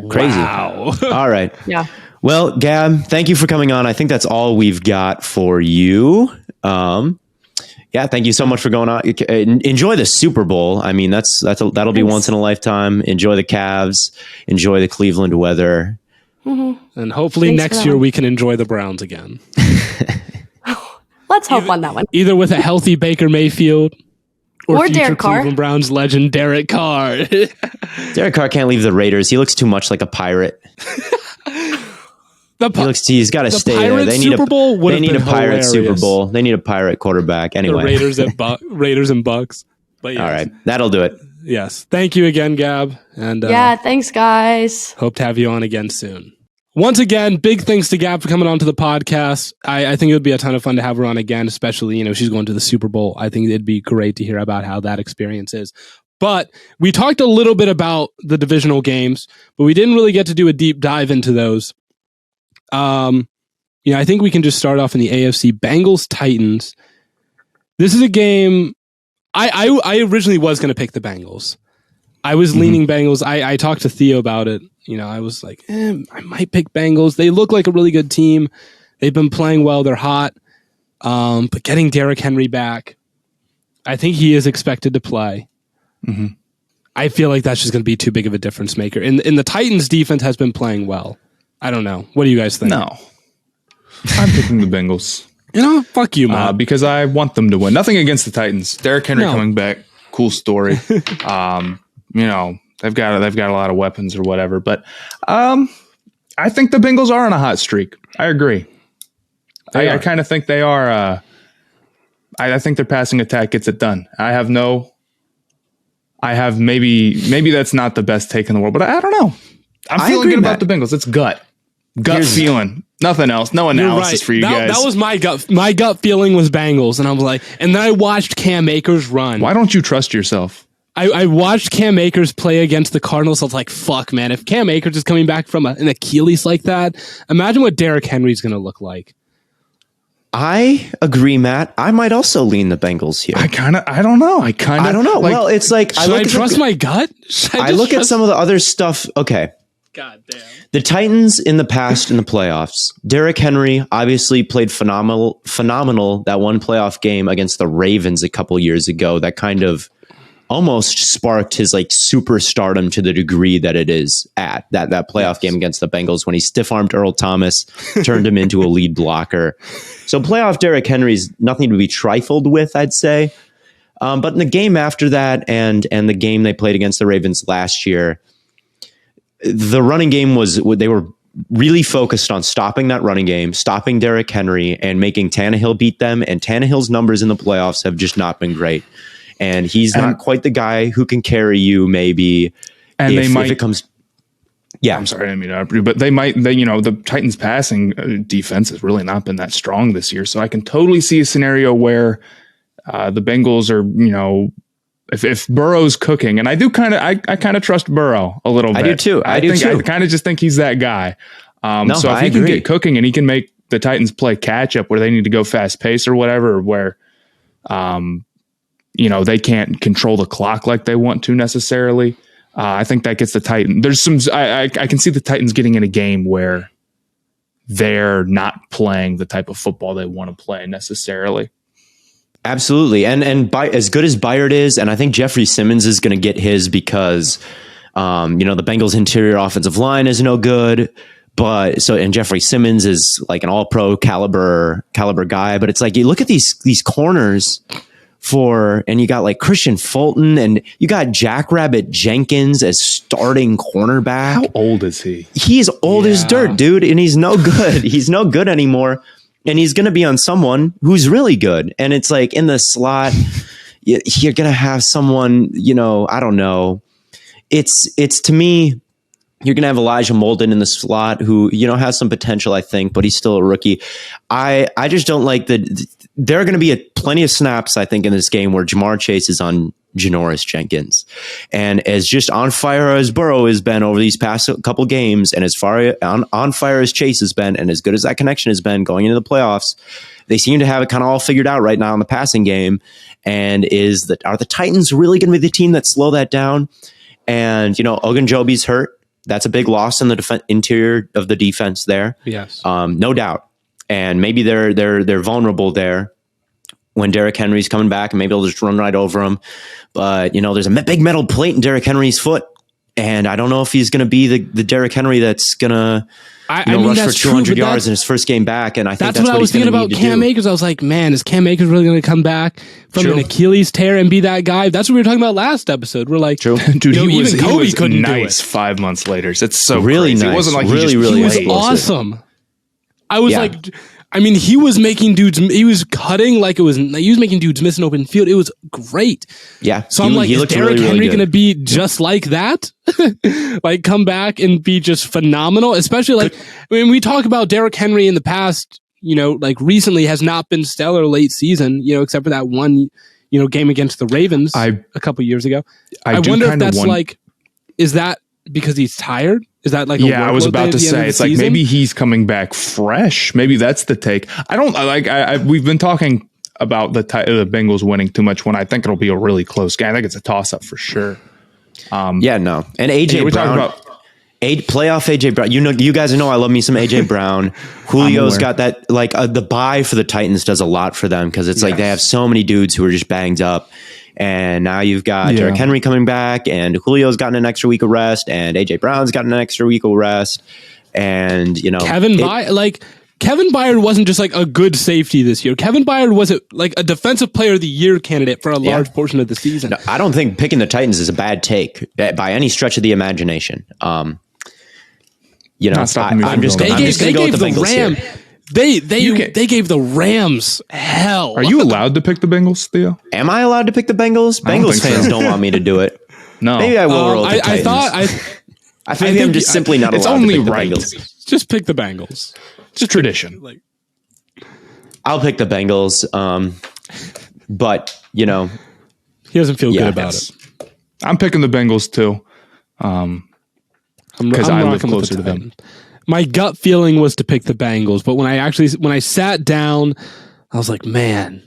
B: Crazy.
A: Wow.
B: All right.
D: Yeah.
B: Well, Gabb, thank you for coming on. I think that's all we've got for you. Thank you so much for going on. Enjoy the Super Bowl. I mean, that'll be once in a lifetime. Enjoy the Cavs. Enjoy the Cleveland weather.
D: Mm-hmm.
A: And hopefully next year we can enjoy the Browns again.
D: Let's hope on that one.
A: Either with a healthy Baker Mayfield or future
D: Derek Carr.
A: Cleveland Browns legend Derek Carr.
B: Derek Carr can't leave the Raiders. He looks too much like a pirate. He's got to stay there. They need a pirate Super Bowl. They need a pirate quarterback. Anyway,
A: the Raiders and Bucs. But yes.
B: All right, that'll do it.
A: Yes, thank you again, Gabb. And
D: thanks, guys.
A: Hope to have you on again soon. Once again, big thanks to Gabb for coming on to the podcast. I think it would be a ton of fun to have her on again, especially, she's going to the Super Bowl. I think it'd be great to hear about how that experience is. But we talked a little bit about the divisional games, but we didn't really get to do a deep dive into those. I think we can just start off in the AFC. Bengals Titans. This is a game I originally was going to pick the Bengals. I was leaning Bengals. I talked to Theo about it. I was like, I might pick Bengals. They look like a really good team. They've been playing well. They're hot. But getting Derrick Henry back, I think he is expected to play. Mm-hmm. I feel like that's just going to be too big of a difference maker. And the Titans defense has been playing well. I don't know. What do you guys think?
C: No. I'm picking the Bengals.
A: Fuck you, man.
C: Because I want them to win. Nothing against the Titans. Derrick Henry coming back. Cool story. They've got a lot of weapons or whatever. But I think the Bengals are on a hot streak. I agree. I kind of think they are. I think their passing attack gets it done. Maybe that's not the best take in the world, but I don't know. I'm feeling good about the Bengals. It's gut feeling. Nothing else. No analysis for you guys.
A: That was my gut. My gut feeling was Bengals, and I was like, and then I watched Cam Akers run.
C: Why don't you trust yourself?
A: I watched Cam Akers play against the Cardinals. I was like, fuck, man. If Cam Akers is coming back from an Achilles like that, imagine what Derrick Henry's going to look like.
B: I agree, Matt. I might also lean the Bengals here.
C: I don't know. I don't know.
B: Well, it's like,
A: should I trust my gut?
B: I look at some of the other stuff. Okay.
A: God damn.
B: The Titans in the past in the playoffs, Derrick Henry obviously played phenomenal that one playoff game against the Ravens a couple years ago that kind of almost sparked his superstardom to the degree that it is at that playoff game against the Bengals when he stiff-armed Earl Thomas, turned him into a lead blocker. So playoff Derrick Henry's nothing to be trifled with, I'd say. But in the game after that and the game they played against the Ravens last year, the running game they were really focused on stopping that running game, stopping Derrick Henry, and making Tannehill beat them. And Tannehill's numbers in the playoffs have just not been great. And he's not quite the guy who can carry you, maybe. And if it comes. Yeah,
C: I'm sorry, I didn't mean to interrupt you, but the Titans' passing defense has really not been that strong this year. So I can totally see a scenario where the Bengals are, if Burrow's cooking, and I kind of trust Burrow a little bit.
B: I do too. I
C: kind of just think he's that guy. So if he can get cooking and he can make the Titans play catch up where they need to go fast pace or whatever, where they can't control the clock like they want to necessarily. I think that gets the Titans. There's some. I can see the Titans getting in a game where they're not playing the type of football they want to play necessarily.
B: Absolutely, and by as good as Byard is, and I think Jeffrey Simmons is going to get his because the Bengals' interior offensive line is no good. And Jeffrey Simmons is like an all-pro caliber guy, but it's like you look at these corners and you got like Christian Fulton and you got Jackrabbit Jenkins as starting cornerback.
C: How old is he?
B: He's old as dirt, dude, and he's no good. He's no good anymore, and he's going to be on someone who's really good. And it's like in the slot, you're going to have someone, I don't know. It's to me. You're going to have Elijah Molden in the slot who, has some potential, I think, but he's still a rookie. I just don't like that. There are going to be plenty of snaps, I think, in this game where Jamar Chase is on Janoris Jenkins. And as just on fire as Burrow has been over these past couple games, and as far on fire as Chase has been, and as good as that connection has been going into the playoffs, they seem to have it kind of all figured out right now in the passing game. And are the Titans really going to be the team that slow that down? And, Ogunjobi's hurt. That's a big loss in the interior of the defense there.
A: Yes.
B: No doubt. And maybe they're vulnerable there when Derrick Henry's coming back, and maybe they'll just run right over him. But, there's a big metal plate in Derrick Henry's foot. And I don't know if he's going to be the Derrick Henry that's going to rush for 200 yards in his first game back. And I think that's what I was thinking about
A: Cam Akers. I was like, man, is Cam Akers really going to come back from an Achilles tear and be that guy? That's what we were talking about last episode. We're like,
C: dude, he was couldn't nice do it 5 months later. It's so
B: really
C: crazy.
B: Nice.
C: It wasn't like
B: really
A: he was awesome. I was like, he was making dudes. He was cutting like he was making dudes miss an open field. It was great.
B: Yeah.
A: So I'm like, is Derrick Henry going to be just like that? Like come back and be just phenomenal? Especially we talk about Derrick Henry in the past, recently has not been stellar late season, except for that one, game against the Ravens a couple years ago. I wonder if that's is that because he's tired? Is that like
C: I was about to say it's like maybe he's coming back fresh. Maybe that's the take. I don't we've been talking about the Bengals winning too much when I think it'll be a really close game. I think it's a toss up for sure.
B: And AJ Brown, playoff AJ Brown. You guys know I love me some AJ Brown. Julio's got that the bye for the Titans does a lot for them because it's like they have so many dudes who are just banged up. And now you've got Derrick Henry coming back, and Julio's gotten an extra week of rest, and AJ Brown's gotten an extra week of rest, and
A: Kevin Byard wasn't just like a good safety this year. Kevin Byard was like a defensive player of the year candidate for a large portion of the season.
B: No, I don't think picking the Titans is a bad take by any stretch of the imagination. I'm just going to go with the Bengals here.
A: They gave the Rams hell.
C: Are you allowed to pick the Bengals, Theo?
B: Am I allowed to pick the Bengals? Bengals fans don't want me to do it.
C: No.
B: Maybe I will roll with the Titans. I think I'm just simply not allowed to pick the Bengals.
A: Just pick the Bengals.
C: It's a tradition.
B: I'll pick the Bengals. But,
A: he doesn't feel good about it.
C: I'm picking the Bengals too. Because I live closer to them.
A: My gut feeling was to pick the Bengals, but when I sat down, I was like, man,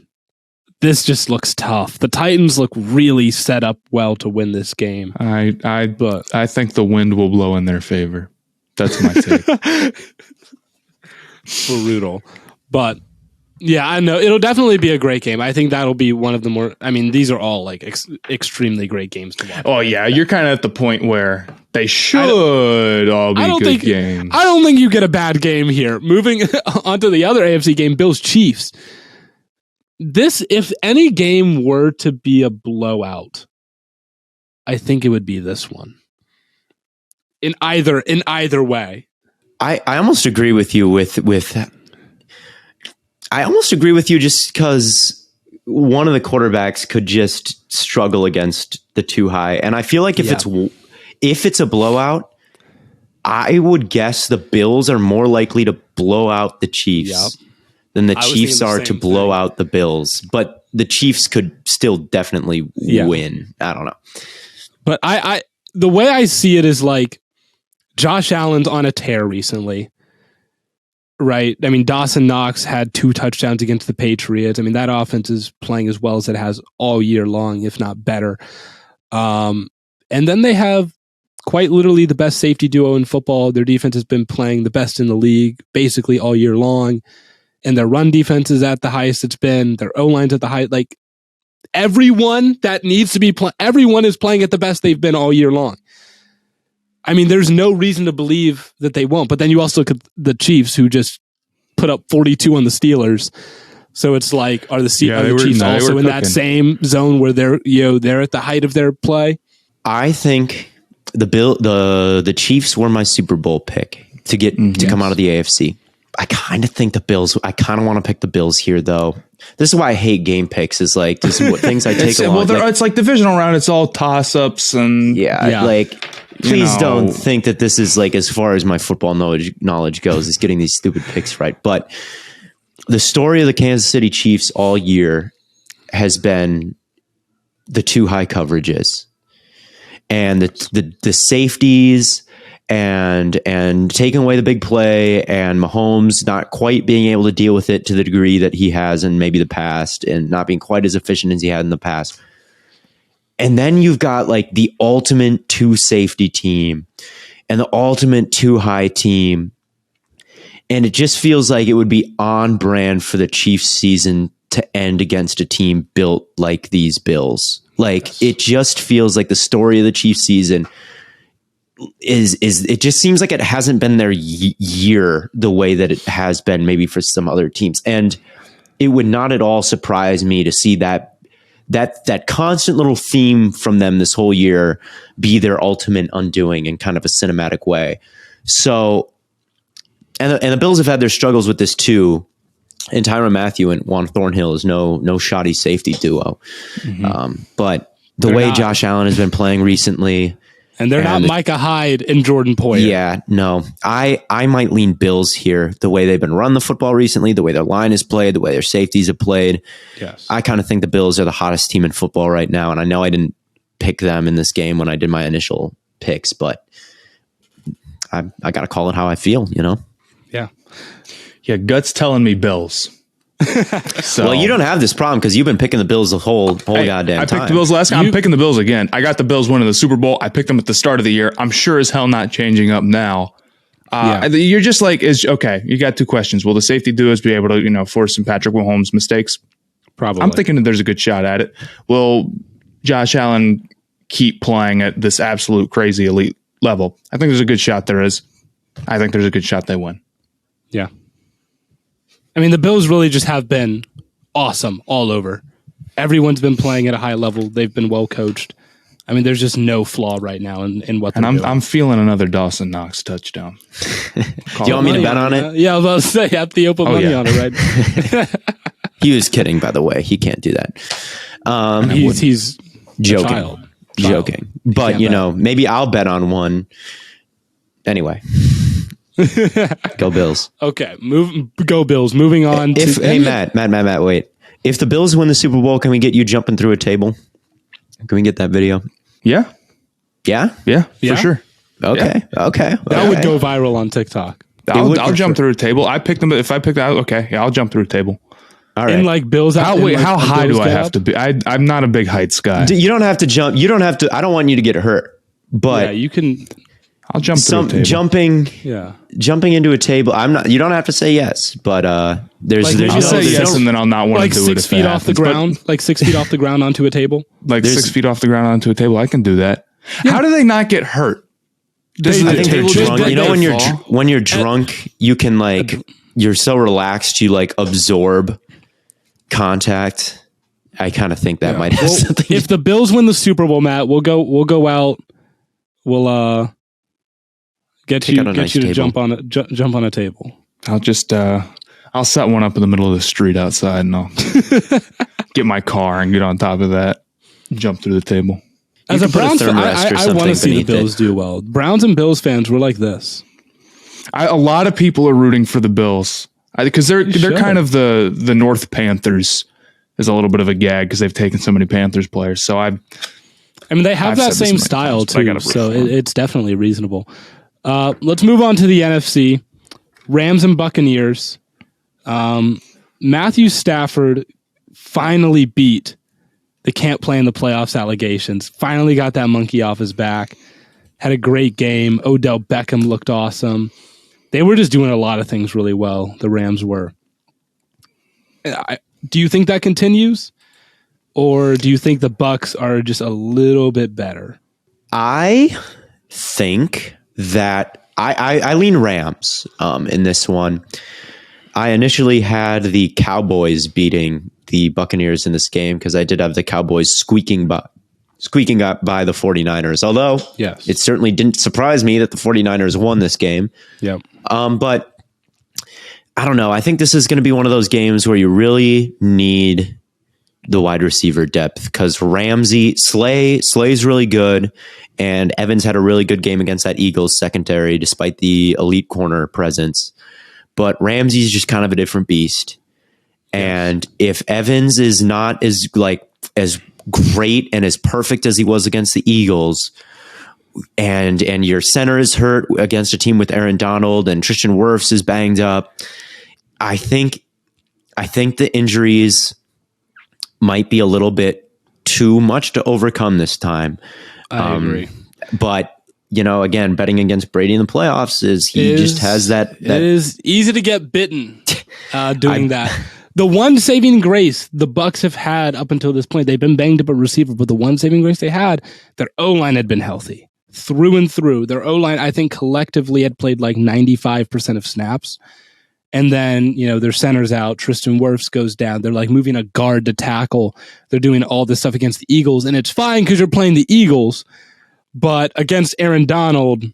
A: this just looks tough. The Titans look really set up well to win this game.
C: I think the wind will blow in their favor. That's my take.
A: Brutal. But yeah, I know it'll definitely be a great game. I think that'll be one of the more, these are all like extremely great games to watch.
C: Oh yeah. You're kind of at the point where they should all be good games.
A: I don't think you get a bad game here. Moving on to the other AFC game, Bills Chiefs. If any game were to be a blowout, I think it would be this one. In either way.
B: I almost agree with you I almost agree with you just because one of the quarterbacks could just struggle against the too high. And I feel like if it's a blowout, I would guess the Bills are more likely to blow out the Chiefs than the Chiefs are to blow out the Bills. But the Chiefs could still definitely win. I don't know.
A: But I the way I see it is like Josh Allen's on a tear recently. right? I mean, Dawson Knox had 2 touchdowns against the Patriots. I mean, that offense is playing as well as it has all year long, if not better. And then they have quite literally the best safety duo in football. Their defense has been playing the best in the league basically all year long. And their run defense is at the highest it's been. Their O-line's at the highest. Like, everyone that needs to be everyone is playing at the best they've been all year long. I mean, there's no reason to believe that they won't. But then you also look at the Chiefs, who just put up 42 on the Steelers. So it's like, are the Chiefs also in that same zone where they're at the height of their play?
B: I think the Chiefs were my Super Bowl pick to get to come out of the AFC. I kind of think the Bills. I kind of want to pick the Bills here, though. This is why I hate game picks. Is like just what things I take along.
C: Well, it's like divisional round. It's all toss-ups and
B: like. Please don't think that this is like as far as my football knowledge goes. Is getting these stupid picks right. But the story of the Kansas City Chiefs all year has been the 2 high coverages and the safeties. And taking away the big play and Mahomes not quite being able to deal with it to the degree that he has in maybe the past and not being quite as efficient as he had in the past. And then you've got like the ultimate 2 safety team and the ultimate 2 high team. And it just feels like it would be on brand for the Chiefs season to end against a team built like these Bills. Like it just feels like the story of the Chiefs season is it just seems like it hasn't been their year the way that it has been maybe for some other teams. And it would not at all surprise me to see that constant little theme from them this whole year be their ultimate undoing in kind of a cinematic way. So, and the Bills have had their struggles with this too. And Tyrann Mathieu and Juan Thornhill is no shoddy safety duo. But the way Josh Allen has been playing recently,
A: and they're not Micah Hyde and Jordan Poyer.
B: Yeah, no. I might lean Bills here. The way they've been run the football recently, the way their line is played, the way their safeties have played.
A: Yes.
B: I kind of think the Bills are the hottest team in football right now. And I know I didn't pick them in this game when I did my initial picks, but I got to call it how I feel, you know?
A: Yeah.
C: Yeah, gut's telling me Bills. So,
B: well, you don't have this problem because you've been picking the Bills the whole goddamn time.
C: I picked the Bills last time. I'm picking the Bills again. I got the Bills winning the Super Bowl. I picked them at the start of the year. I'm sure as hell not changing up now. You're just like, okay, you got 2 questions. Will the safety duos be able to, force some Patrick Mahomes mistakes?
A: Probably.
C: I'm thinking that there's a good shot at it. Will Josh Allen keep playing at this absolute crazy elite level? I think there's a good shot there is. I think there's a good shot they win.
A: Yeah. I mean, the Bills really just have been awesome all over. Everyone's been playing at a high level. They've been well coached. I mean, there's just no flaw right now in what they're doing.
C: I'm feeling another Dawson Knox touchdown.
B: Do you want me to bet on it?
A: Yeah, I was about to say, have Theo put money on it, right?
B: He was kidding, by the way. He can't do that.
A: He's
B: joking. Joking. But, maybe I'll bet on one. Anyway. Go Bills.
A: Okay, go Bills. Moving on.
B: Hey, Matt, wait. If the Bills win the Super Bowl, can we get you jumping through a table? Can we get that video?
C: Yeah?
B: Yeah,
C: for sure.
B: Okay.
A: That would go viral on TikTok.
C: I'll jump through a table. I picked them. If I picked out, okay, yeah, I'll jump through a table.
B: All right.
A: And like Bills.
C: How high do I have to be? I'm not a big heights guy.
B: You don't have to jump. You don't have to. I don't want you to get hurt. But
A: yeah, you can.
C: I'll jump through a table.
B: Jumping into a table. I'm not. You don't have to say yes, but there's.
C: I'll say yes, and then I'll not want to do it.
A: 6 feet off the ground, like 6 feet off the ground onto a table.
C: Like 6 feet off the ground onto a table. I can do that. Yeah. How do they not get hurt?
B: I think they're drunk. When you're drunk, you can you're so relaxed, you absorb contact. I kind of think that might have something.
A: If the Bills win the Super Bowl, Matt, we'll go out. We'll get you to jump on a table.
C: I'll just I'll set one up in the middle of the street outside, and I'll get my car and get on top of that, jump through the table.
A: As a Browns fan, I want to see the Bills do well. Browns and Bills fans were like this.
C: A lot of people are rooting for the Bills because they're kind of the North Panthers. Is a little bit of a gag because they've taken so many Panthers players. So I mean, they have that same style too, so it's definitely reasonable. Let's move on to the NFC.
A: Rams and Buccaneers. Matthew Stafford finally beat the can't play in the playoffs allegations. Finally got that monkey off his back. Had a great game. Odell Beckham looked awesome. They were just doing a lot of things really well. The Rams were. Do you think that continues? Or do you think the Bucs are just a little bit better?
B: I think that I lean Rams in this one. I initially had the Cowboys beating the Buccaneers in this game because I did have the Cowboys squeaking up by the 49ers. Although
A: yes,
B: it certainly didn't surprise me that the 49ers won this game.
A: Yep.
B: But I don't know. I think this is going to be one of those games where you really need the wide receiver depth because Slay's really good, and Evans had a really good game against that Eagles secondary despite the elite corner presence. But Ramsey's just kind of a different beast. And if Evans is not as great and as perfect as he was against the Eagles, and your center is hurt against a team with Aaron Donald and Tristan Wirfs is banged up, I think the injuries might be a little bit too much to overcome this time.
A: I agree.
B: But again, betting against Brady in the playoffs just has that.
A: It is easy to get bitten doing that. The one saving grace the Bucs have had up until this point, they've been banged up at receiver, but the one saving grace they had, their O-line had been healthy through and through. Their O-line, I think, collectively had played like 95% of snaps. And then, their center's out. Tristan Wirfs goes down. They're like moving a guard to tackle. They're doing all this stuff against the Eagles, and it's fine because you're playing the Eagles. But against Aaron Donald,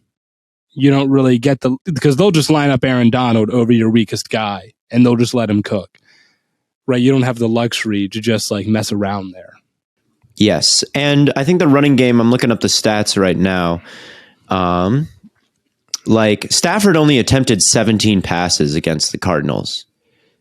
A: you don't really get because they'll just line up Aaron Donald over your weakest guy, and they'll just let him cook. Right? You don't have the luxury to just like mess around there.
B: Yes, and I think the running game. I'm looking up the stats right now. Stafford only attempted 17 passes against the Cardinals,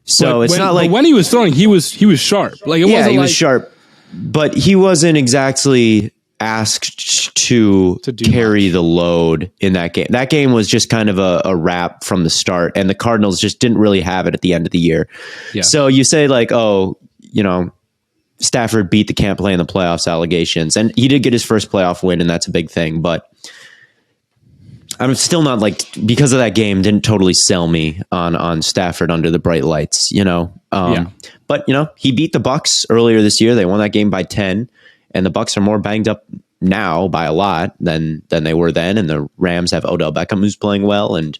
B: so it's not like
A: when he was throwing, he was sharp. Like
B: he was sharp, but he wasn't exactly asked to carry the load in that game. That game was just kind of a wrap from the start, and the Cardinals just didn't really have it at the end of the year. Yeah. So you say Stafford beat the can't play in the playoffs allegations, and he did get his first playoff win, and that's a big thing. But I'm still not because of that game didn't totally sell me on Stafford under the bright lights, But he beat the Bucs earlier this year. They won that game by 10. And the Bucs are more banged up now by a lot than they were then. And the Rams have Odell Beckham who's playing well. And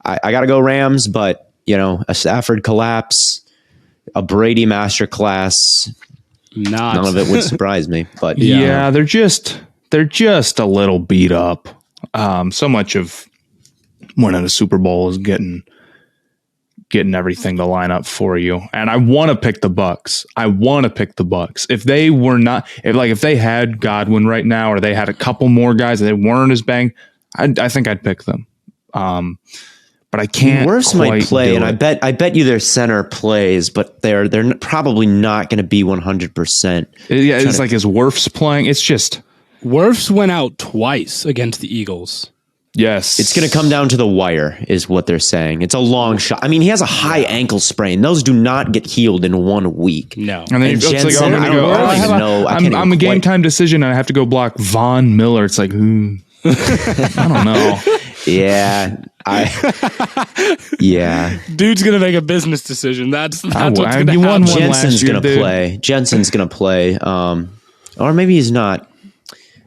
B: I got to go Rams, but a Stafford collapse, a Brady masterclass, none of it would surprise me. But
C: yeah, they're just a little beat up. So much of winning a Super Bowl is getting everything to line up for you. And I want to pick the Bucs. If they were not, if they had Godwin right now, or they had a couple more guys and they weren't as banged, I think I'd pick them. But I can't.
B: Wirfs might play, and I bet you their center plays, but they're probably not going to be 100%.
C: Yeah, it's like is Wirfs playing? It's just
A: Wirfs went out twice against the Eagles.
C: Yes.
B: It's going to come down to the wire is what they're saying. It's a long shot. I mean, he has a high ankle sprain. Those do not get healed in 1 week.
A: No.
C: And then Jensen, I'm a game time decision and I have to go block Von Miller. It's like, I don't know.
B: Yeah.
A: Dude's going to make a business decision. That's what's going to happen.
B: Jensen's going to play. Jensen's going to play. Or maybe he's not.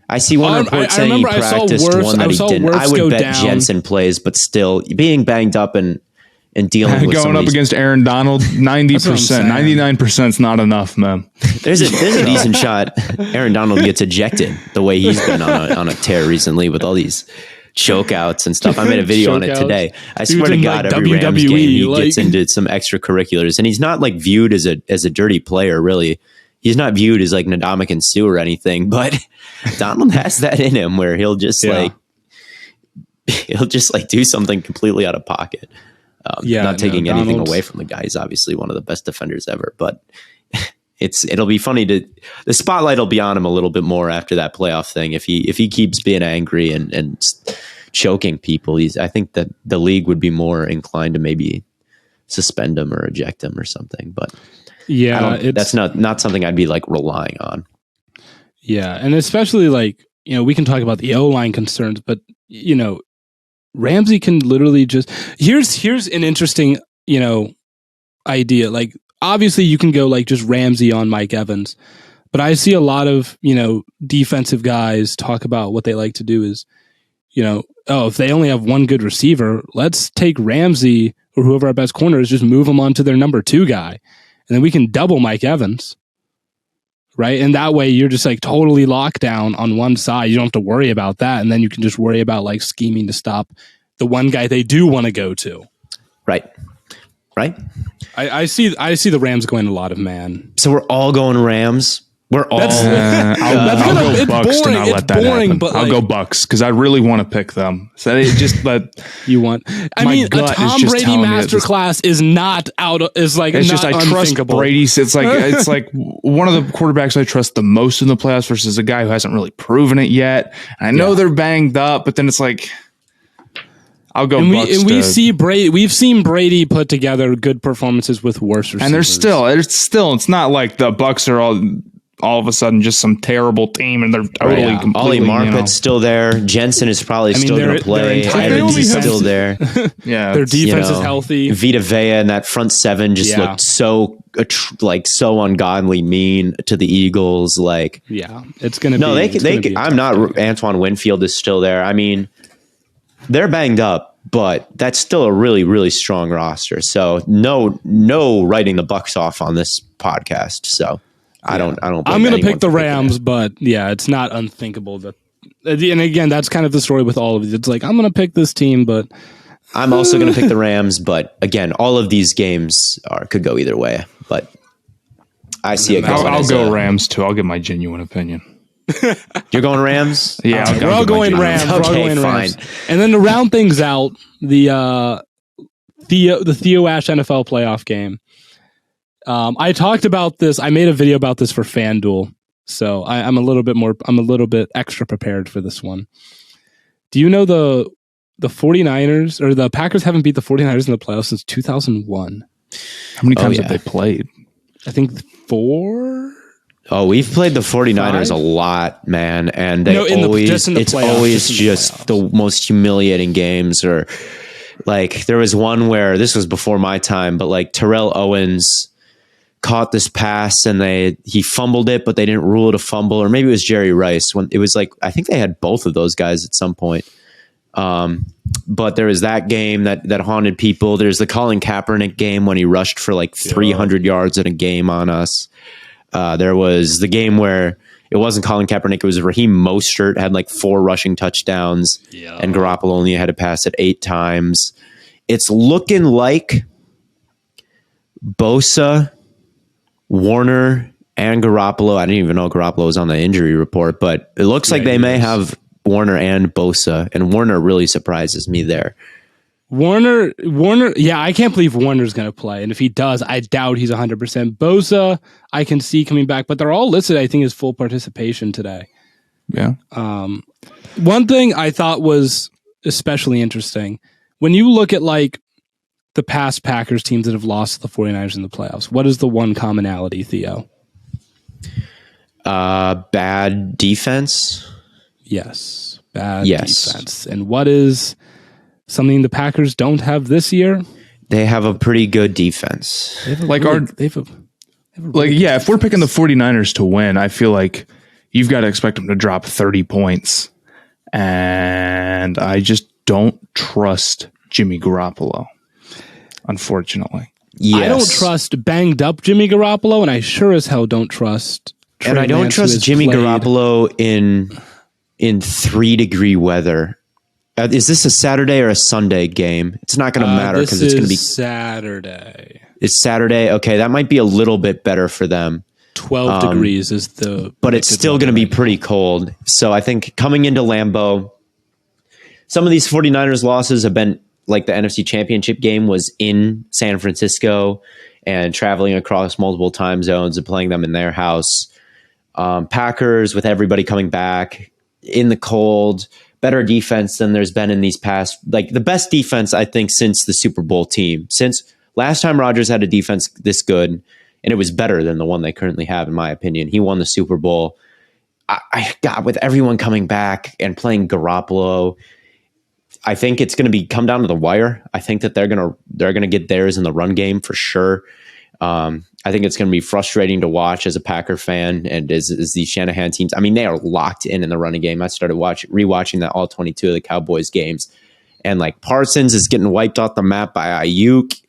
B: I see one report saying he practiced, one that he didn't. I would bet Jensen plays, but still being banged up and dealing with
C: going up against Aaron Donald, 90%, 99% is not enough, man.
B: There's a decent shot Aaron Donald gets ejected the way he's been on a tear recently with all these chokeouts and stuff. I made a video on it today. I swear to God, every Rams game he gets into some extracurriculars, and he's not viewed as a dirty player, really. He's not viewed as Ndamukong Suh or anything, but Donald has that in him where he'll just do something completely out of pocket. Not taking anything away from the guy. He's obviously one of the best defenders ever, but it'll be funny the spotlight will be on him a little bit more after that playoff thing. If he keeps being angry and choking people. I think that the league would be more inclined to maybe suspend him or eject him or something. But that's not something I'd be like relying on.
A: Yeah, and especially like, we can talk about the O-line concerns, but Ramsey can literally just here's an interesting, idea. Like, obviously you can go like just Ramsey on Mike Evans, but I see a lot of, defensive guys talk about what they like to do is, if they only have one good receiver, let's take Ramsey or whoever our best corner is, just move them on to their number 2 guy. And then we can double Mike Evans. Right. And that way you're just like totally locked down on one side. You don't have to worry about that. And then you can just worry about like scheming to stop the one guy they do want to go to.
B: Right.
A: I see the Rams going a lot of man.
B: So we're all going Rams. We're all.
C: I'll go Bucs to not let that happen. I'll go Bucs because I really want to pick them. So it just
A: you want. I mean, a Tom Brady masterclass is not out. Is like
C: it's
A: not
C: just I trust Brady. It's like one of the quarterbacks I trust the most in the playoffs versus a guy who hasn't really proven it yet. And I know they're banged up, but then it's like. I'll go Bucs.
A: And we see Brady. We've seen Brady put together good performances with worse receivers.
C: And it's not like the Bucs are all of a sudden just some terrible team and they're totally completely.
B: Ollie Marpet's still there. Jensen is probably still going to play. Evans is still there.
C: Yeah,
A: their defense is healthy.
B: Vita Vea and that front 7 just looked so ungodly mean to the Eagles. Like,
A: it's going to be.
B: I'm not. Antoine Winfield is still there. I mean, they're banged up, but that's still a really, really strong roster. So no writing the Bucs off on this podcast. So I don't.
A: I'm going to pick the Rams, but it's not unthinkable that. And again, that's kind of the story with all of these. It's like I'm going to pick this team, but
B: I'm also going to pick the Rams. But again, all of these games could go either way. But I see it.
C: I'll go Rams too. I'll give my genuine opinion.
B: You're going Rams?
C: Yeah,
A: we're all going Rams.
B: Okay,
A: we're all going
B: fine.
A: Rams. And then to round things out, the Theo Ash NFL playoff game. I talked about this. I made a video about this for FanDuel, so I'm a little bit extra prepared for this one. Do you know the 49ers or the Packers haven't beat the 49ers in the playoffs since 2001?
C: How many times have they played?
A: I think 4.
B: Oh, we've played the 49ers a lot, man. And it's always just the most humiliating games. Or like there was one where this was before my time, but like Terrell Owens caught this pass and he fumbled it, but they didn't rule it a fumble. Or maybe it was Jerry Rice when it was like, I think they had both of those guys at some point. But there was that game that haunted people. There's the Colin Kaepernick game when he rushed for like 300 yards in a game on us. There was the game where it wasn't Colin Kaepernick, it was Raheem Mostert, had like 4 rushing touchdowns, and Garoppolo only had to pass it 8 times. It's looking like Bosa, Warner, and Garoppolo. I didn't even know Garoppolo was on the injury report, but it looks like they may have Warner and Bosa, and Warner really surprises me there.
A: Warner, I can't believe Warner's going to play. And if he does, I doubt he's 100%. Bosa, I can see coming back, but they're all listed, I think, as full participation today.
C: Yeah.
A: One thing I thought was especially interesting, when you look at like the past Packers teams that have lost to the 49ers in the playoffs, what is the one commonality, Theo?
B: Bad defense.
A: Yes. Bad defense. And what is something the Packers don't have this year?
B: They have a pretty good defense.
C: If we're picking the 49ers to win, I feel like you've got to expect them to drop 30 points. And I just don't trust Jimmy Garoppolo, unfortunately.
B: Yes.
A: I don't trust banged up Jimmy Garoppolo, and I sure as hell don't trust Trey
B: And I don't
A: Lance,
B: trust Jimmy Garoppolo in 3-degree weather. Is this a Saturday or a Sunday game? It's not going to matter because it's going to be
A: Saturday.
B: It's Saturday. Okay, that might be a little bit better for them.
A: 12 degrees is the...
B: But it's still going to be pretty cold. So I think coming into Lambeau, some of these 49ers losses have been like the NFC Championship game was in San Francisco and traveling across multiple time zones and playing them in their house. Packers with everybody coming back in the cold, better defense than there's been in these past, like the best defense, I think, since the Super Bowl team. Since last time Rodgers had a defense this good, and it was better than the one they currently have, in my opinion. He won the Super Bowl. God, with everyone coming back and playing Garoppolo, I think it's going to come down to the wire. I think that they're going to get theirs in the run game for sure. I think it's going to be frustrating to watch as a Packer fan and as these Shanahan teams. I mean, they are locked in the running game. I started rewatching that all 22 of the Cowboys games, and like Parsons is getting wiped off the map by Ayuk.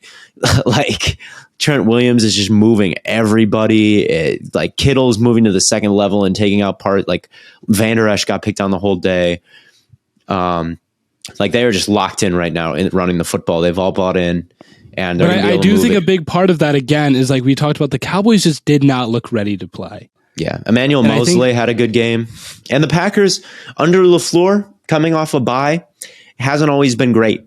B: Like Trent Williams is just moving everybody. Like Kittle's moving to the second level and taking out like Van Der Esch got picked on the whole day. Like they are just locked in right now in running the football. They've all bought in. And
A: I do think a big part of that, again, is like we talked about, the Cowboys just did not look ready to play.
B: Yeah. Emmanuel Mosley had a good game. And the Packers, under LaFleur, coming off a bye, hasn't always been great.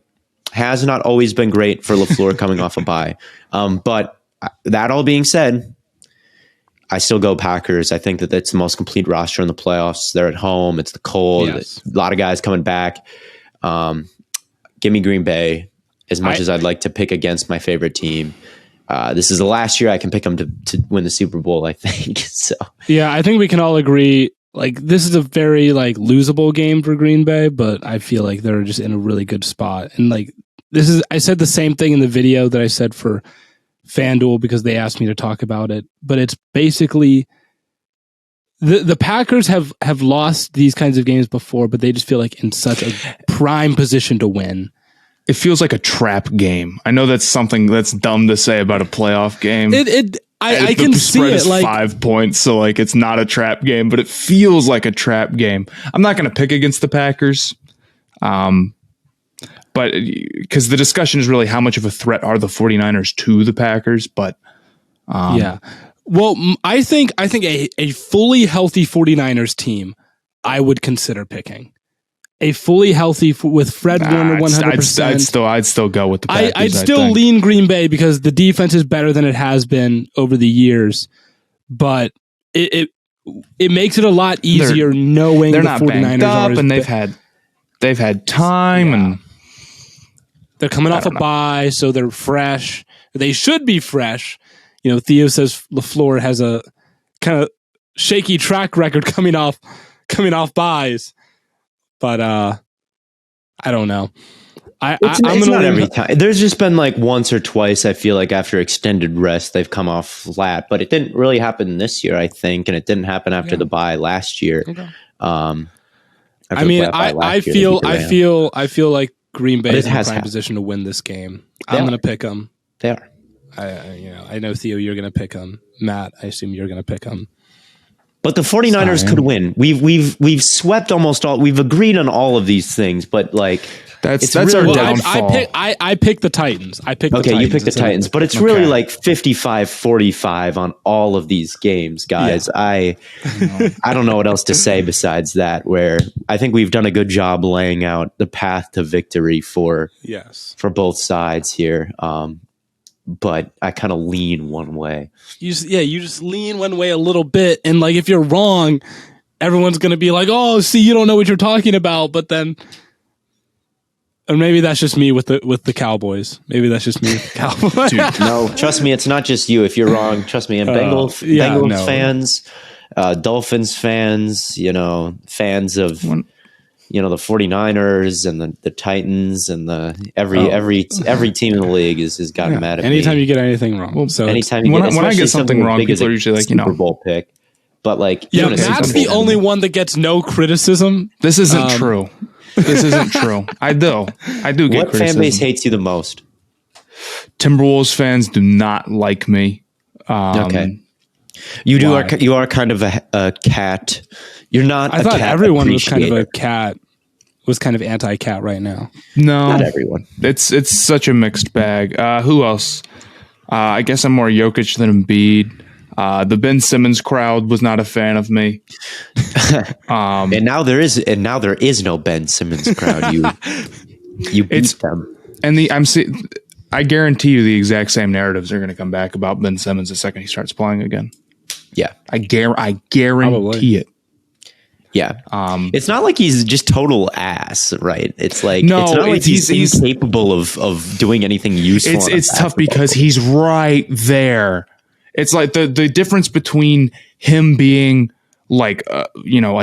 B: Has not always been great for LaFleur coming off a bye. But that all being said, I still go Packers. I think that that's the most complete roster in the playoffs. They're at home. It's the cold.
A: Yes.
B: A lot of guys coming back. Give me Green Bay. As much as I'd like to pick against my favorite team, this is the last year I can pick them to win the Super Bowl, I think. So
A: yeah, I think we can all agree, like, this is a very like losable game for Green Bay, but I feel like they're just in a really good spot. And like I said the same thing in the video that I said for FanDuel because they asked me to talk about it. But it's basically the Packers have lost these kinds of games before, but they just feel like in such a prime position to win.
C: It feels like a trap game. I know that's something that's dumb to say about a playoff game.
A: I can see it. Like
C: 5 points, so like it's not a trap game, but it feels like a trap game. I'm not going to pick against the Packers, but because the discussion is really how much of a threat are the 49ers to the Packers. But
A: yeah, well, I think a fully healthy 49ers team I would consider picking. A fully healthy with Fred Warner 100%.
C: I'd still go with the Packers.
A: I'd still lean Green Bay because the defense is better than it has been over the years, but it makes it a lot easier knowing
C: they're
A: the
C: not
A: 49ers
C: banged up and they've had time and
A: they're coming off a bye, so they're fresh. They should be fresh. You know, Theo says LaFleur has a kind of shaky track record coming off byes. But I don't know.
B: It's not every time. There's just been like once or twice, I feel like after extended rest, they've come off flat. But it didn't really happen this year, I think. And it didn't happen after the bye last year. Okay.
A: I mean, I feel like Green Bay is in a prime position to win this game. I'm going to pick them.
B: They are.
A: I know, Theo, you're going to pick them. Matt, I assume you're going to pick them.
B: But the 49ers could win. We've swept almost all. We've agreed on all of these things, but like
C: that's really our downfall.
A: I picked the Titans.
B: You picked the Titans, but it's really like 55-45 on all of these games, guys. Yeah. I don't know what else to say besides that. Where I think we've done a good job laying out the path to victory for both sides here. But I kind of lean one way. You just lean one way a little bit, and like if you're wrong, everyone's gonna be like, "Oh, see, you don't know what you're talking about." But then, or maybe that's just me with the Cowboys. Maybe that's just me with the Cowboys. Dude, no, trust me, it's not just you. If you're wrong, trust me. And Bengals fans, Dolphins fans, fans of. The 49ers and the Titans and every team in the league has gotten mad at me.
A: Anytime you get anything wrong.
B: Well, so anytime you when I get something wrong, people are usually like, Super Bowl pick. But like,
A: Matt's the only one that gets no criticism.
C: This isn't true. This isn't true. I do get
B: what
C: criticism.
B: Fan base hates you the most?
C: Timberwolves fans do not like me.
B: Okay. You are kind of a cat. You're not.
A: I thought everyone was kind of a cat. Was kind of anti-cat right now.
C: No,
B: not everyone.
C: It's such a mixed bag. Who else? I guess I'm more Jokic than Embiid. The Ben Simmons crowd was not a fan of me.
B: And now there is no Ben Simmons crowd. You beat them.
C: And I guarantee you the exact same narratives are going to come back about Ben Simmons the second he starts playing again.
B: Yeah,
C: I guarantee it.
B: Yeah. It's not like he's just total ass, right? It's like,
C: No,
B: it's not like he's
C: he's
B: incapable of doing anything useful.
C: It's tough because he's right there. It's like the difference between him being like, a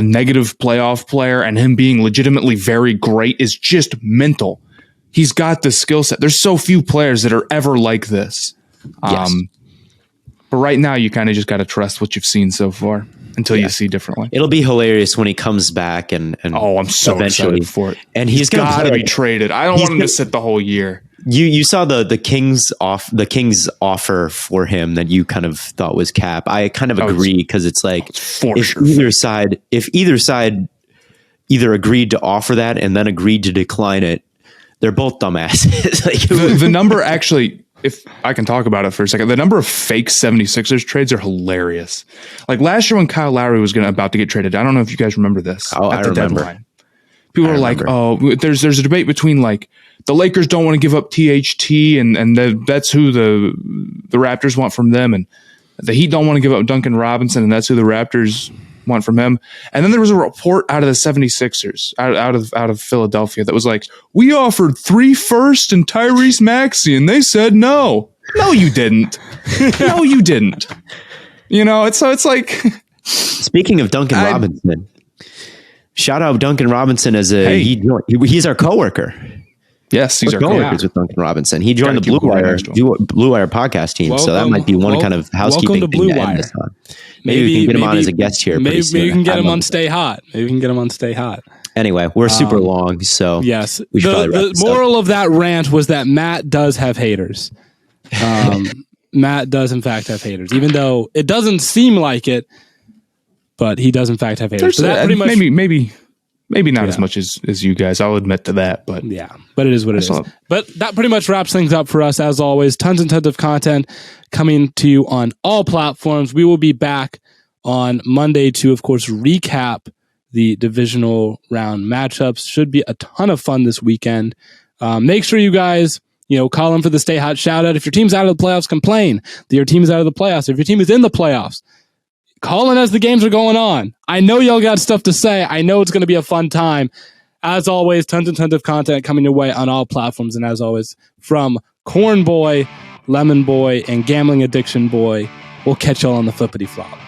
C: negative playoff player and him being legitimately very great is just mental. He's got the skill set. There's so few players that are ever like this.
B: Yes.
C: But right now, you kind of just got to trust what you've seen so far until you see differently.
B: It'll be hilarious when he comes back and
C: I'm so excited for it.
B: And he's
C: got to
B: be
C: traded. I don't want him to sit the whole year.
B: You saw the Kings Kings offer for him that you kind of thought was cap. I kind of agree because it's like if either side either agreed to offer that and then agreed to decline it, they're both dumbasses. Like,
C: the number actually, if I can talk about it for a second, the number of fake 76ers trades are hilarious. Like last year when Kyle Lowry was about to get traded, I don't know if you guys remember this.
B: I remember.
C: Deadline. People are like, there's a debate between like the Lakers don't want to give up THT and that's who the Raptors want from them, and the Heat don't want to give up Duncan Robinson and that's who the Raptors want from him. And then there was a report out of the 76ers, out of Philadelphia, that was like, we offered 3 firsts and Tyrese Maxey, and they said no. No, you didn't. No, you didn't. It's like.
B: Speaking of Duncan Robinson, shout out Duncan Robinson he's our coworker.
C: Yes, he's our
B: coworkers with Duncan Robinson. He joined the Blue Wire podcast team, so that might be one kind of housekeeping thing to end this on. Maybe we can get him on as a guest here.
A: Maybe we can get him on Stay Hot.
B: Anyway, we're super long, so
A: yes. The moral of that rant was that Matt does have haters. Matt does in fact have haters, even though it doesn't seem like it. But he does in fact have haters. So that pretty much
C: maybe not as much as you guys. I'll admit to that, but
A: but it is what it is. But that pretty much wraps things up for us. As always, tons and tons of content coming to you on all platforms. We will be back on Monday to, of course, recap the divisional round matchups. Should be a ton of fun this weekend. Make sure you guys, call in for the Stay Hot shout out. If your team's out of the playoffs, complain that your team is out of the playoffs. If your team is in the playoffs, call in as the games are going on. I know y'all got stuff to say. I know it's going to be a fun time. As always, tons and tons of content coming your way on all platforms. And as always, from Corn Boy, Lemon Boy, and Gambling Addiction Boy, we'll catch y'all on the flippity flop.